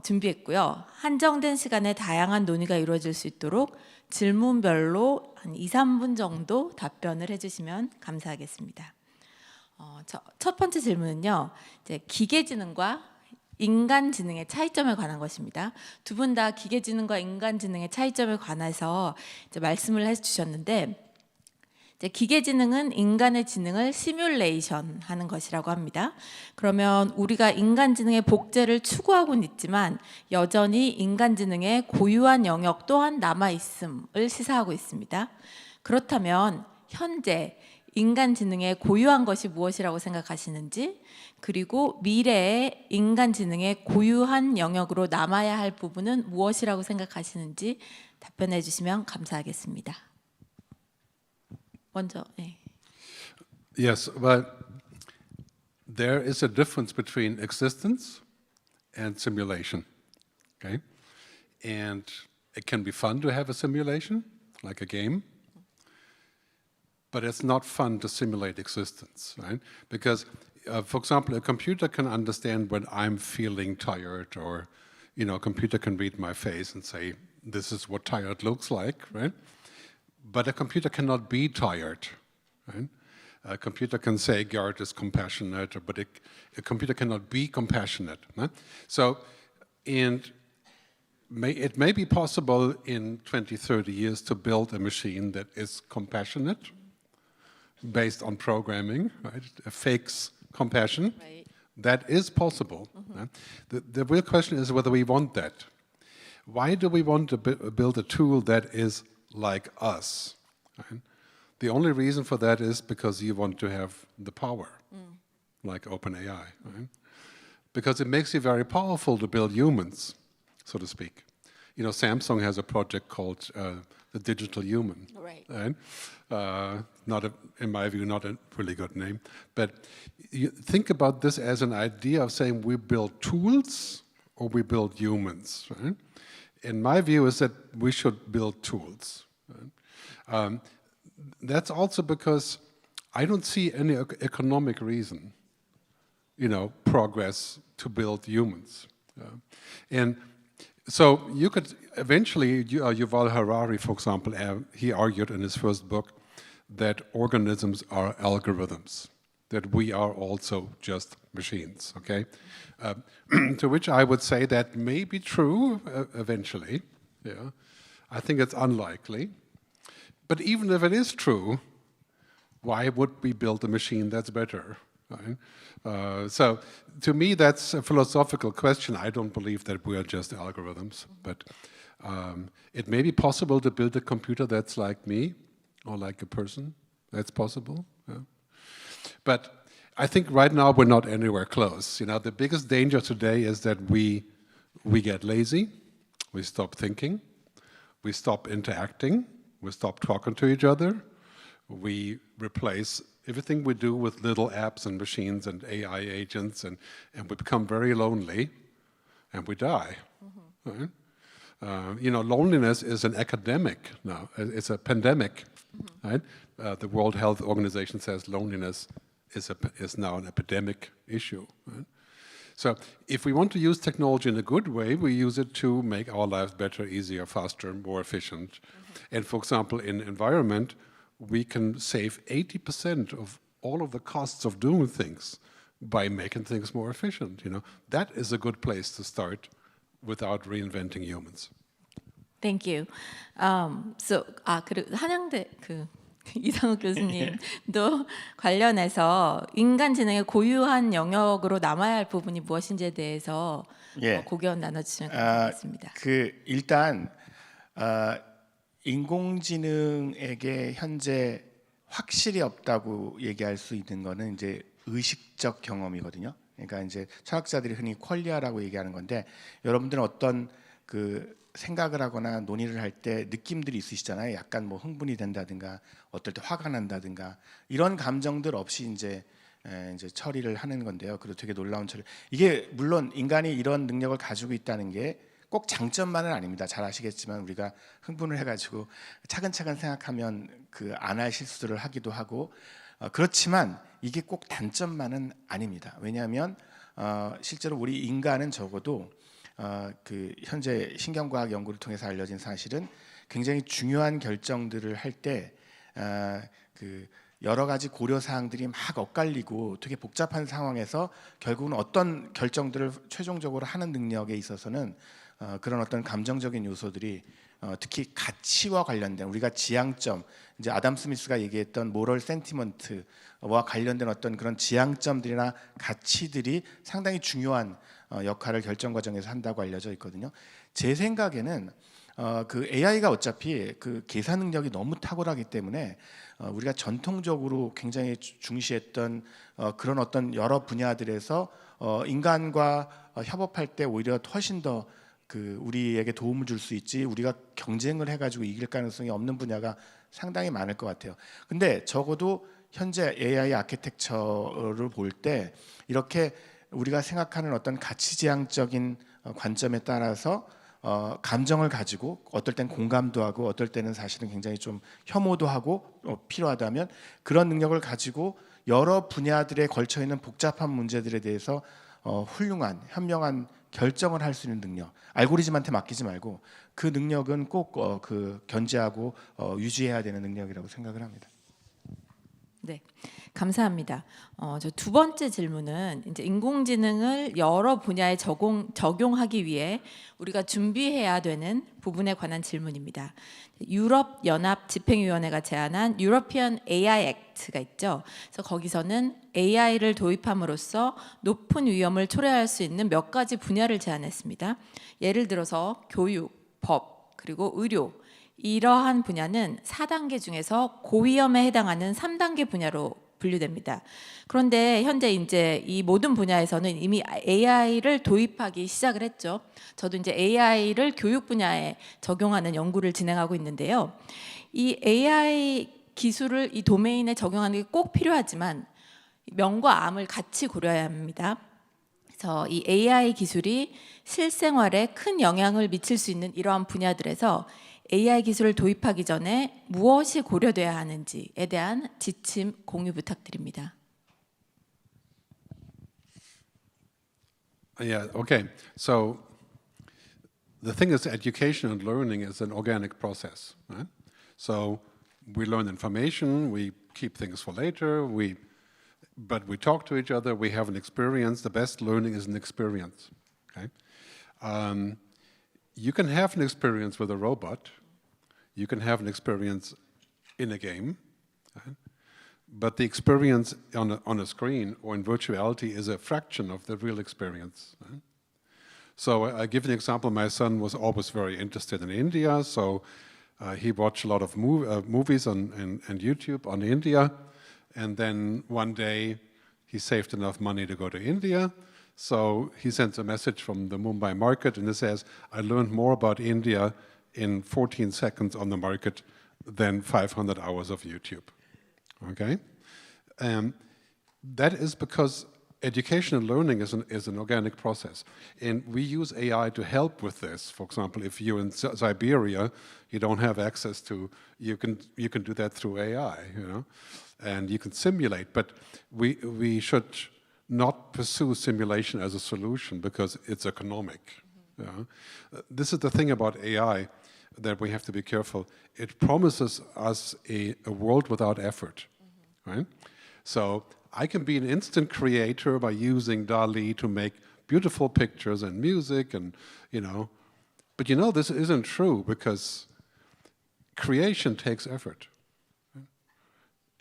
준비했고요. 한정된 시간에 다양한 논의가 이루어질 수 있도록 질문별로 한 2, 3분 정도 답변을 해주시면 감사하겠습니다. 첫 번째 질문은요, 이제 기계지능과 인간지능의 차이점에 관한 것입니다. 두 분 다 기계지능과 인간지능의 차이점에 관해서 이제 말씀을 해주셨는데, 이제 기계지능은 인간의 지능을 시뮬레이션 하는 것이라고 합니다. 그러면 우리가 인간지능의 복제를 추구하고는 있지만 여전히 인간지능의 고유한 영역 또한 남아있음을 시사하고 있습니다. 그렇다면 현재 인간지능의 고유한 것이 무엇이라고 생각하시는지, 그리고 미래의 인간지능의 고유한 영역으로 남아야 할 부분은 무엇이라고 생각하시는지 답변해 주시면 감사하겠습니다. 먼저, 네. Yes, well, there is a difference between existence and simulation, okay? And it can be fun to have a simulation, like a game, but it's not fun to simulate existence, right? Because, for example, a computer can understand when I'm feeling tired, or, you know, a computer can read my face and say, this is what tired looks like, right? But a computer cannot be tired, right? A computer can say Garrett is compassionate, but a computer cannot be compassionate, right? So, it may be possible in 20, 30 years to build a machine that is compassionate, based on programming, right? It fakes compassion. Right. That is possible. Right? The real question is whether we want that. Why do we want to build a tool that is like us? Right? The only reason for that is because you want to have the power, like OpenAI. Right? Because it makes you very powerful to build humans, so to speak. You know, Samsung has a project called the Digital Human. Right. Right? In my view, not a really good name. But you think about this as an idea of saying we build tools or we build humans. Right? And my view is that we should build tools. Right? That's also because I don't see any economic reason, you know, progress to build humans. And so you could eventually, Yuval Harari, for example, he argued in his first book that organisms are algorithms, that we are also just machines, okay? To which I would say that may be true eventually, yeah. I think it's unlikely. But even if it is true, why would we build a machine that's better? Right? So to me, that's a philosophical question. I don't believe that we are just algorithms, but it may be possible to build a computer that's like me or like a person. That's possible. Yeah. But I think right now we're not anywhere close. You know, the biggest danger today is that we get lazy, we stop thinking, we stop interacting, we stop talking to each other, we replace everything we do with little apps and machines and AI agents, and we become very lonely, and we die. Right? You know, loneliness is an epidemic now. It's a pandemic, right? The World Health Organization says loneliness is now an epidemic issue. Right? So if we want to use technology in a good way, we use it to make our lives better, easier, faster, more efficient. And for example, in environment, we can save 80% of all of the costs of doing things by making things more efficient. You know, that is a good place to start without reinventing humans. Thank you. 그리고 한양대 이상욱 교수님도 관련해서 인간지능의 고유한 영역으로 남아야 할 부분이 무엇인지에 대해서 고견 나눠주시면 감사하겠습니다. 일단 인공지능에게 현재 확실히 없다고 얘기할 수 있는 거는 이제 의식적 경험이거든요. 그러니까 이제 철학자들이 흔히 퀄리아라고 얘기하는 건데, 여러분들은 어떤 그 생각을 하거나 논의를 할 때 느낌들이 있으시잖아요. 약간 뭐 흥분이 된다든가, 어떨 때 화가 난다든가, 이런 감정들 없이 이제 처리를 하는 건데요. 그리고 되게 놀라운 처리. 이게 물론 인간이 이런 능력을 가지고 있다는 게 꼭 장점만은 아닙니다. 잘 아시겠지만 우리가 흥분을 해가지고 차근차근 생각하면 그 안 할 실수를 하기도 하고, 그렇지만 이게 꼭 단점만은 아닙니다. 왜냐하면 실제로 우리 인간은 적어도 그 현재 신경과학 연구를 통해서 알려진 사실은 굉장히 중요한 결정들을 할 때 그 여러 가지 고려 사항들이 막 엇갈리고 되게 복잡한 상황에서 결국은 어떤 결정들을 최종적으로 하는 능력에 있어서는 그런 어떤 감정적인 요소들이 특히 가치와 관련된, 우리가 지향점, 이제 아담 스미스가 얘기했던 모럴 센티먼트와 관련된 어떤 그런 지향점들이나 가치들이 상당히 중요한 역할을 결정 과정에서 한다고 알려져 있거든요. 제 생각에는 그 AI가 어차피 그 계산 능력이 너무 탁월하기 때문에 우리가 전통적으로 굉장히 중시했던 그런 어떤 여러 분야들에서 인간과 협업할 때 오히려 훨씬 더 그 우리에게 도움을 줄 수 있지, 우리가 경쟁을 해가지고 이길 가능성이 없는 분야가 상당히 많을 것 같아요. 근데 적어도 현재 AI 아키텍처를 볼 때 이렇게 우리가 생각하는 어떤 가치지향적인 관점에 따라서 감정을 가지고, 어떨 땐 공감도 하고 어떨 때는 사실은 굉장히 좀 혐오도 하고 필요하다면 그런 능력을 가지고 여러 분야들에 걸쳐 있는 복잡한 문제들에 대해서 훌륭한 현명한 결정을 할 수 있는 능력, 알고리즘한테 맡기지 말고 그 능력은 꼭 그 견제하고 유지해야 되는 능력이라고 생각을 합니다. 네, 감사합니다. 저 두 번째 질문은 이제 인공지능을 여러 분야에 적용하기 위해 우리가 준비해야 되는 부분에 관한 질문입니다. 유럽 연합 집행위원회가 제안한 유러피언 AI 액트가 있죠. 그래서 거기서는 AI를 도입함으로써 높은 위험을 초래할 수 있는 몇 가지 분야를 제안했습니다. 예를 들어서 교육, 법, 그리고 의료, 이러한 분야는 4단계 중에서 고위험에 해당하는 3단계 분야로 분류됩니다. 그런데 현재 이제 이 모든 분야에서는 이미 AI를 도입하기 시작을 했죠. 저도 이제 AI를 교육 분야에 적용하는 연구를 진행하고 있는데요. 이 AI 기술을 이 도메인에 적용하는 게 꼭 필요하지만 명과 암을 같이 고려해야 합니다. 그래서 이 AI 기술이 실생활에 큰 영향을 미칠 수 있는 이러한 분야들에서 AI 기술을 도입하기 전에 무엇이 고려돼야 하는지에 대한 지침 공유 부탁드립니다. Yeah, okay. So the thing is, education and learning is an organic process, right? So we learn information, we keep things for later, but we talk to each other, we have an experience. The best learning is an experience, okay? You can have an experience with a robot, you can have an experience in a game, right? But the experience on a screen or in virtuality is a fraction of the real experience. Right? So I give an example. My son was always very interested in India, so he watched a lot of movies and YouTube on India, and then one day he saved enough money to go to India, so he sends a message from the Mumbai market, and it says, I learned more about India in 14 seconds on the market than 500 hours of YouTube. Okay, that is because education and learning is an organic process, and we use AI to help with this. For example, if you're in Siberia, you don't have access to, you can do that through AI, you know, and you can simulate. But we should not pursue simulation as a solution because it's economic. You know? This is the thing about AI that we have to be careful. It promises us a world without effort. Right? So I can be an instant creator by using DALL-E to make beautiful pictures and music and, you know, but you know, this isn't true because creation takes effort.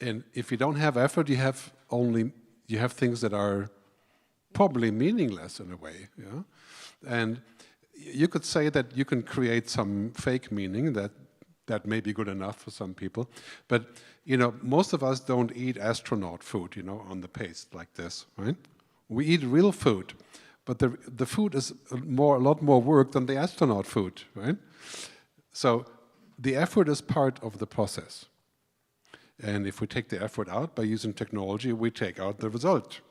And if you don't have effort, you have things that are probably meaningless in a way. Yeah? And you could say that you can create some fake meaning that may be good enough for some people, but most of us don't eat astronaut food, on the paste like this, right? We eat real food, but the food is a lot more work than the astronaut food, right? So the effort is part of the process. And if we take the effort out by using technology, we take out the result.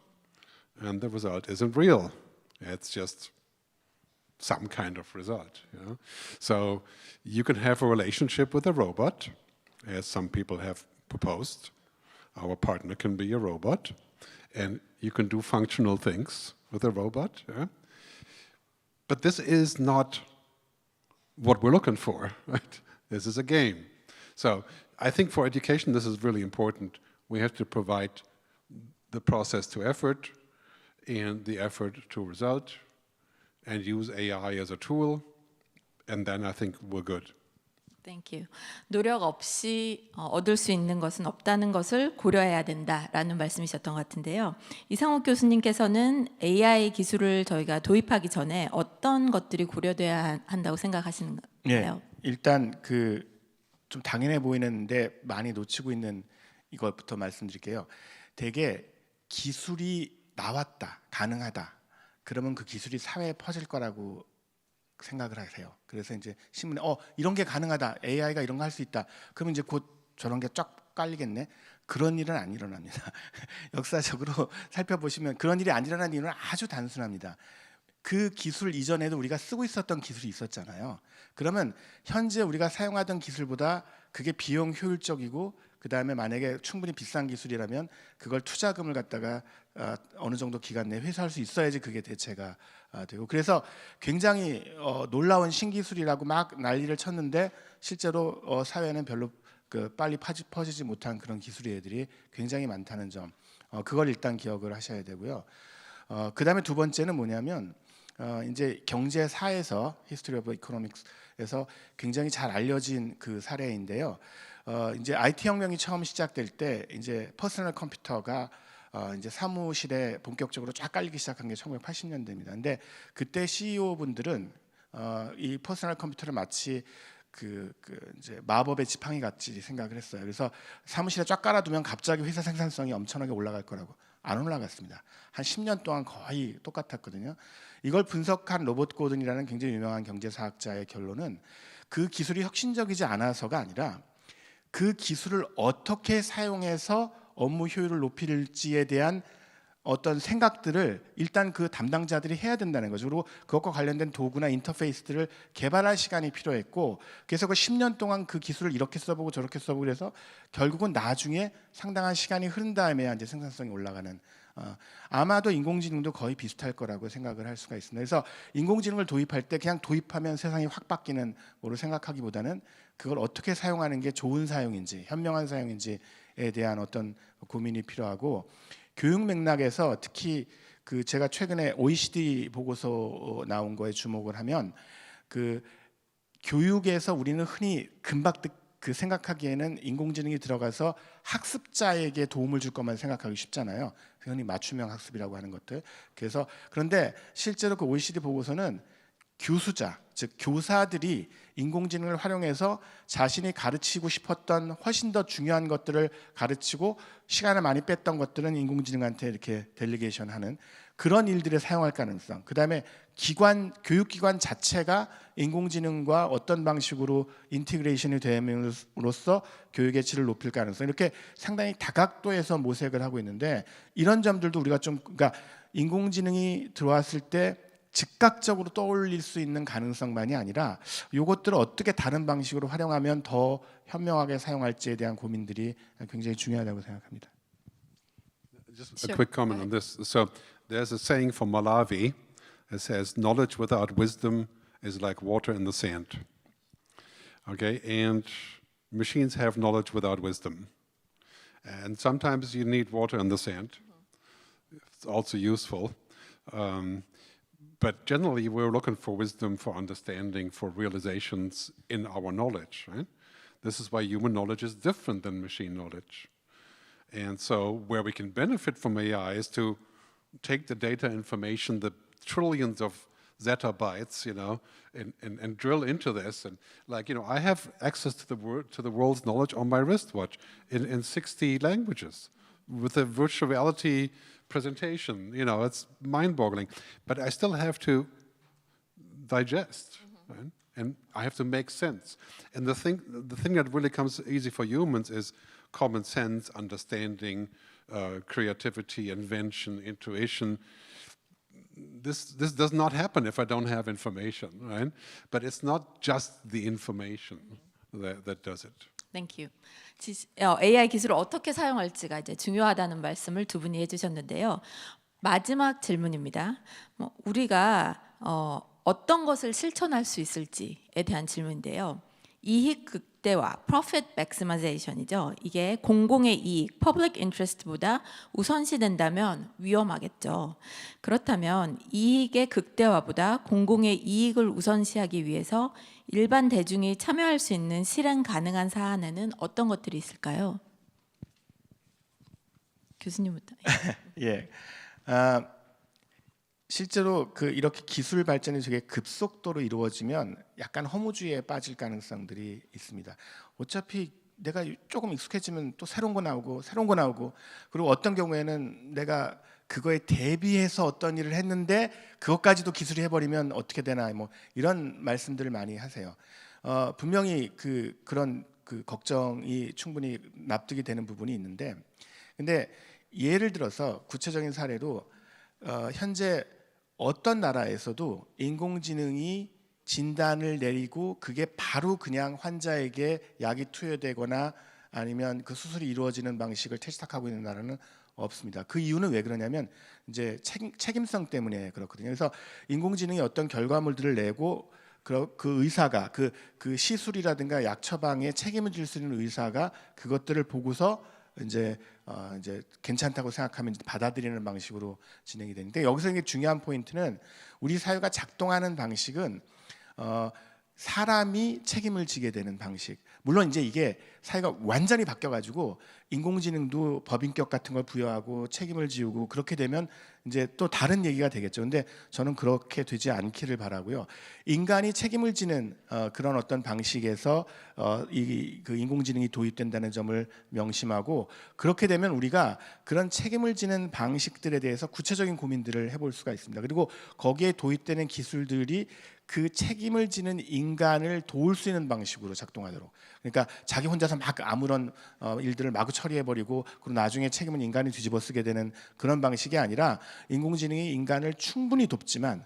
And the result isn't real. It's just some kind of result. So you can have a relationship with a robot, as some people have proposed. Our partner can be a robot, and you can do functional things with a robot. Yeah? But this is not what we're looking for, right? This is a game. So I think for education, this is really important. We have to provide the process to effort and the effort to result and use AI as a tool, and then I think we're good. Thank you. 노력 없이 얻을 수 있는 것은 없다는 것을 고려해야 된다라는 말씀이셨던 것 같은데요. 이상욱 교수님께서는 AI 기술을 저희가 도입하기 전에 어떤 것들이 고려돼야 한다고 생각하시는 건가요? 일단 좀 당연해 보이는데 많이 놓치고 있는 이것부터 말씀드릴게요. 대개 기술이 나왔다, 가능하다. 그러면 그 기술이 사회에 퍼질 거라고 생각을 하세요. 그래서 이제 신문에 이런 게 가능하다, AI가 이런 거 할 수 있다. 그러면 이제 곧 저런 게 쫙 깔리겠네. 그런 일은 안 일어납니다. 역사적으로 살펴보시면 그런 일이 안 일어나는 이유는 아주 단순합니다. 그 기술 이전에도 우리가 쓰고 있었던 기술이 있었잖아요. 그러면 현재 우리가 사용하던 기술보다 그게 비용 효율적이고 그 다음에 만약에 충분히 비싼 기술이라면 그걸 투자금을 갖다가 어느 정도 기간 내에 회수할 수 있어야지 그게 대체가 되고, 그래서 굉장히 놀라운 신기술이라고 막 난리를 쳤는데 실제로 사회는 별로 빨리 퍼지지 못한 그런 기술의 애들이 굉장히 많다는 점, 그걸 일단 기억을 하셔야 되고요. 그 다음에 두 번째는 뭐냐면 이제 경제사에서 History of Economics에서 굉장히 잘 알려진 그 사례인데요. 이제 IT 혁명이 처음 시작될 때 이제 퍼스널 컴퓨터가 이제 사무실에 본격적으로 쫙 깔리기 시작한 게 1980년대입니다. 근데 그때 CEO 분들은 이 퍼스널 컴퓨터를 마치 이제 마법의 지팡이 같이 생각을 했어요. 그래서 사무실에 쫙 깔아두면 갑자기 회사 생산성이 엄청나게 올라갈 거라고. 안 올라갔습니다. 한 10년 동안 거의 똑같았거든요. 이걸 분석한 로버트 고든이라는 굉장히 유명한 경제사학자의 결론은 그 기술이 혁신적이지 않아서가 아니라 그 기술을 어떻게 사용해서 업무 효율을 높일지에 대한 어떤 생각들을 일단 그 담당자들이 해야 된다는 거죠. 그리고 그것과 관련된 도구나 인터페이스들을 개발할 시간이 필요했고, 그래서 그 10년 동안 그 기술을 이렇게 써보고 저렇게 써보고 그래서 결국은 나중에 상당한 시간이 흐른 다음에 이제 생산성이 올라가는, 아마도 인공지능도 거의 비슷할 거라고 생각을 할 수가 있습니다. 그래서 인공지능을 도입할 때 그냥 도입하면 세상이 확 바뀌는 거로 생각하기보다는 그걸 어떻게 사용하는 게 좋은 사용인지, 현명한 사용인지에 대한 어떤 고민이 필요하고, 교육 맥락에서 특히 제가 최근에 OECD 보고서 나온 거에 주목을 하면 교육에서 우리는 흔히 금방 생각하기에는 인공지능이 들어가서 학습자에게 도움을 줄 것만 생각하기 쉽잖아요. 흔히 맞춤형 학습이라고 하는 것들. 그래서 그런데 실제로 그 OECD 보고서는 교수자, 즉 교사들이 인공지능을 활용해서 자신이 가르치고 싶었던 훨씬 더 중요한 것들을 가르치고 시간을 많이 뺐던 것들은 인공지능한테 이렇게 델리게이션하는 그런 일들에 사용할 가능성, 그 다음에 교육기관 자체가 인공지능과 어떤 방식으로 인티그레이션이 됨으로써 교육의 질을 높일 가능성, 이렇게 상당히 다각도에서 모색을 하고 있는데, 이런 점들도 우리가 그러니까 인공지능이 들어왔을 때 즉각적으로 떠올릴 수 있는 가능성만이 아니라 이것들을 어떻게 다른 방식으로 활용하면 더 현명하게 사용할지에 대한 고민들이 굉장히 중요하다고 생각합니다. Just a quick comment on this. So there's a saying from Malawi that says, knowledge without wisdom is like water in the sand. Okay, and machines have knowledge without wisdom. And sometimes you need water in the sand. It's also useful. But generally, we're looking for wisdom, for understanding, for realizations in our knowledge, right? This is why human knowledge is different than machine knowledge. And so where we can benefit from AI is to take the data information, the trillions of zettabytes, and drill into this. And I have access to the world's knowledge on my wristwatch in 60 languages with a virtual reality presentation. It's mind-boggling. But I still have to digest, right? And I have to make sense. And the thing that really comes easy for humans is common sense, understanding, creativity, invention, intuition. This does not happen if I don't have information, right? But it's not just the information that does it. Thank you. AI 기술을 어떻게 사용할지가 이제 중요하다는 말씀을 두 분이 해주셨는데요. 마지막 질문입니다. 우리가 어떤 것을 실천할 수 있을지에 대한 질문인데요. 이익 극대화, profit maximization이죠. 이게 공공의 이익, public interest보다 우선시된다면 위험하겠죠. 그렇다면 이익의 극대화보다 공공의 이익을 우선시하기 위해서 일반 대중이 참여할 수 있는 실행 가능한 사안에는 어떤 것들이 있을까요? 교수님부터. 예. 실제로 이렇게 기술 발전이 되게 급속도로 이루어지면 약간 허무주의에 빠질 가능성들이 있습니다. 어차피 내가 조금 익숙해지면 또 새로운 거 나오고 그리고 어떤 경우에는 내가 그거에 대비해서 어떤 일을 했는데 그것까지도 기술이 해버리면 어떻게 되나 이런 말씀들을 많이 하세요. 분명히 그런 걱정이 충분히 납득이 되는 부분이 있는데, 근데 예를 들어서 구체적인 사례로 현재 어떤 나라에서도 인공지능이 진단을 내리고 그게 바로 그냥 환자에게 약이 투여되거나 아니면 그 수술이 이루어지는 방식을 채택하고 있는 나라는 없습니다. 그 이유는 왜 그러냐면 이제 책임성 때문에 그렇거든요. 그래서 인공지능이 어떤 결과물들을 내고 그 의사가 그 시술이라든가 약 처방에 책임을 질 수 있는 의사가 그것들을 보고서 이제 괜찮다고 생각하면 받아들이는 방식으로 진행이 되는데, 여기서 이게 중요한 포인트는 우리 사회가 작동하는 방식은 사람이 책임을 지게 되는 방식. 물론 이제 이게 사회가 완전히 바뀌어가지고 인공지능도 법인격 같은 걸 부여하고 책임을 지우고 그렇게 되면 이제 또 다른 얘기가 되겠죠. 근데 저는 그렇게 되지 않기를 바라고요. 인간이 책임을 지는 그런 어떤 방식에서 그 인공지능이 도입된다는 점을 명심하고, 그렇게 되면 우리가 그런 책임을 지는 방식들에 대해서 구체적인 고민들을 해볼 수가 있습니다. 그리고 거기에 도입되는 기술들이 그 책임을 지는 인간을 도울 수 있는 방식으로 작동하도록. 그러니까 자기 혼자서 막 아무런 일들을 마구 처리해버리고 그리고 나중에 책임은 인간이 뒤집어쓰게 되는 그런 방식이 아니라 인공지능이 인간을 충분히 돕지만,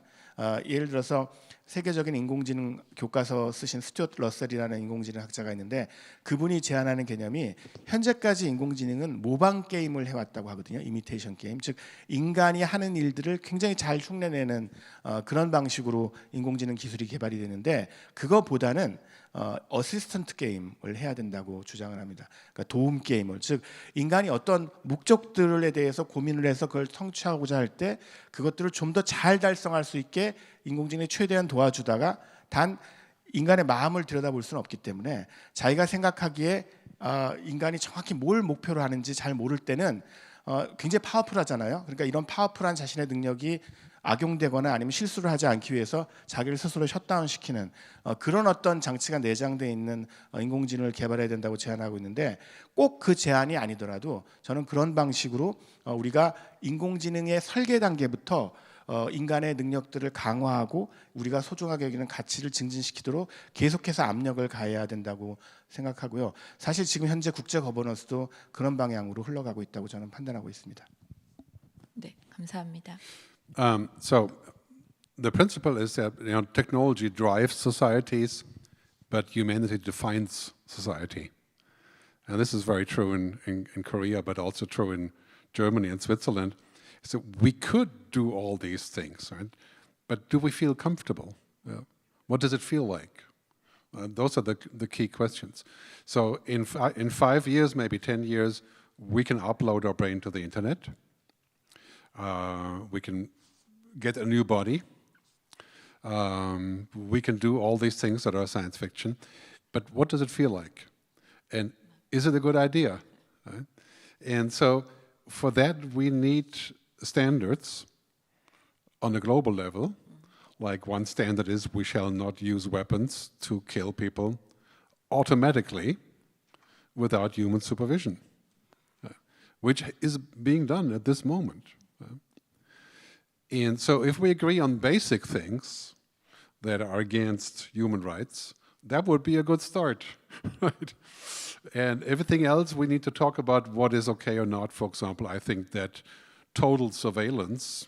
예를 들어서 세계적인 인공지능 교과서 쓰신 스튜어트 러셀이라는 인공지능 학자가 있는데, 그분이 제안하는 개념이 현재까지 인공지능은 모방 게임을 해왔다고 하거든요. 이미테이션 게임, 즉 인간이 하는 일들을 굉장히 잘 흉내내는 그런 방식으로 인공지능 기술이 개발이 되는데, 그거보다는 어시스턴트 게임을 해야 된다고 주장을 합니다. 그러니까 도움 게임을, 즉 인간이 어떤 목적들에 대해서 고민을 해서 그걸 성취하고자 할 때 그것들을 좀 더 잘 달성할 수 있게 인공지능이 최대한 도와주다가, 단 인간의 마음을 들여다볼 수는 없기 때문에 자기가 생각하기에 인간이 정확히 뭘 목표로 하는지 잘 모를 때는 굉장히 파워풀하잖아요. 그러니까 이런 파워풀한 자신의 능력이 악용되거나 아니면 실수를 하지 않기 위해서 자기를 스스로 셧다운시키는 그런 어떤 장치가 내장되어 있는 인공지능을 개발해야 된다고 제안하고 있는데, 꼭 그 제안이 아니더라도 저는 그런 방식으로 우리가 인공지능의 설계 단계부터 인간의 능력들을 강화하고 우리가 소중하게 여기는 가치를 증진시키도록 계속해서 압력을 가해야 된다고 생각하고요. 사실 지금 현재 국제 거버넌스도 그런 방향으로 흘러가고 있다고 저는 판단하고 있습니다. 네, 감사합니다. So the principle is that technology drives societies, but humanity defines society. And this is very true in Korea, but also true in Germany and Switzerland. So we could do all these things, right? But do we feel comfortable? What does it feel like? Those are the key questions. So in 5 years, maybe 10 years, we can upload our brain to the internet. We can get a new body. We can do all these things that are science fiction. But what does it feel like? And is it a good idea? Right? And so for that, we need standards on a global level. Like one standard is we shall not use weapons to kill people automatically without human supervision, which is being done at this moment. And so if we agree on basic things that are against human rights, that would be a good start, right? And everything else, we need to talk about what is okay or not. For example, I think that total surveillance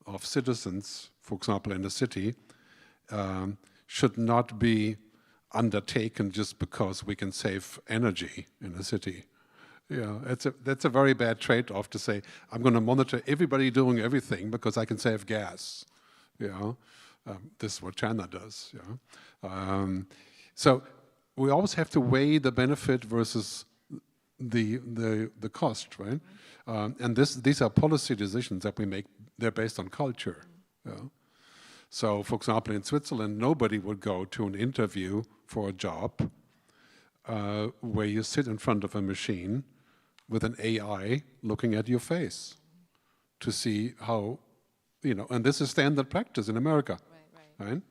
of citizens, for example, in a city, should not be undertaken just because we can save energy in a city. Yeah, that's a very bad trade-off to say, I'm going to monitor everybody doing everything because I can save gas. You know, this is what China does. Yeah? So we always have to weigh the benefit versus the cost, right? And these are policy decisions that we make. They're based on culture. Yeah? So, for example, in Switzerland, nobody would go to an interview for a job where you sit in front of a machine with an AI looking at your face to see how, you know, and this is standard practice in America, right?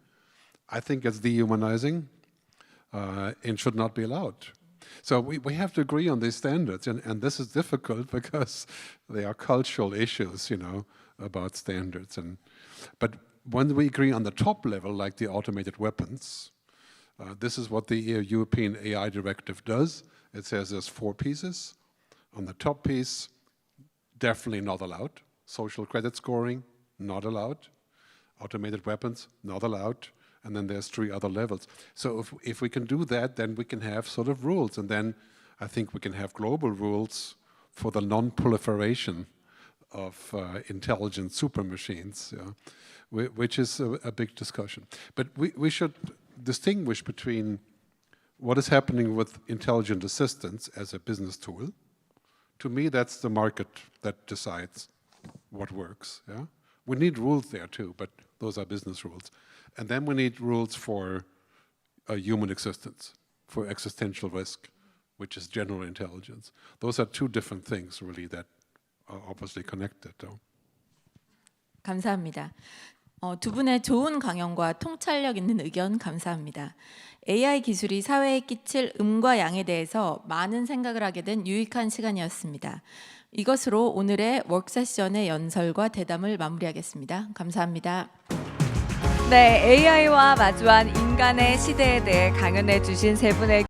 I think it's dehumanizing and should not be allowed. So we have to agree on these standards, and this is difficult because there are cultural issues, you know, about standards. But when we agree on the top level, like the automated weapons, this is what the European AI directive does. It says there's 4 pieces. On the top piece, definitely not allowed. Social credit scoring, not allowed. Automated weapons, not allowed. And then there's 3 other levels. So if we can do that, then we can have sort of rules. And then I think we can have global rules for the non-proliferation of intelligent super machines, which is a big discussion. But we should distinguish between what is happening with intelligent assistance as a business tool. To me, that's the market that decides what works. Yeah? We need rules there too, but those are business rules. And then we need rules for human existence, for existential risk, which is general intelligence. Those are 2 different things, really, that are obviously connected, though. 감사합니다. 두 분의 좋은 강연과 통찰력 있는 의견 감사합니다. AI 기술이 사회에 끼칠 음과 양에 대해서 많은 생각을 하게 된 유익한 시간이었습니다. 이것으로 오늘의 워크세션의 연설과 대담을 마무리하겠습니다. 감사합니다. 네, AI와 마주한 인간의 시대에 대해 강연해 주신 3분의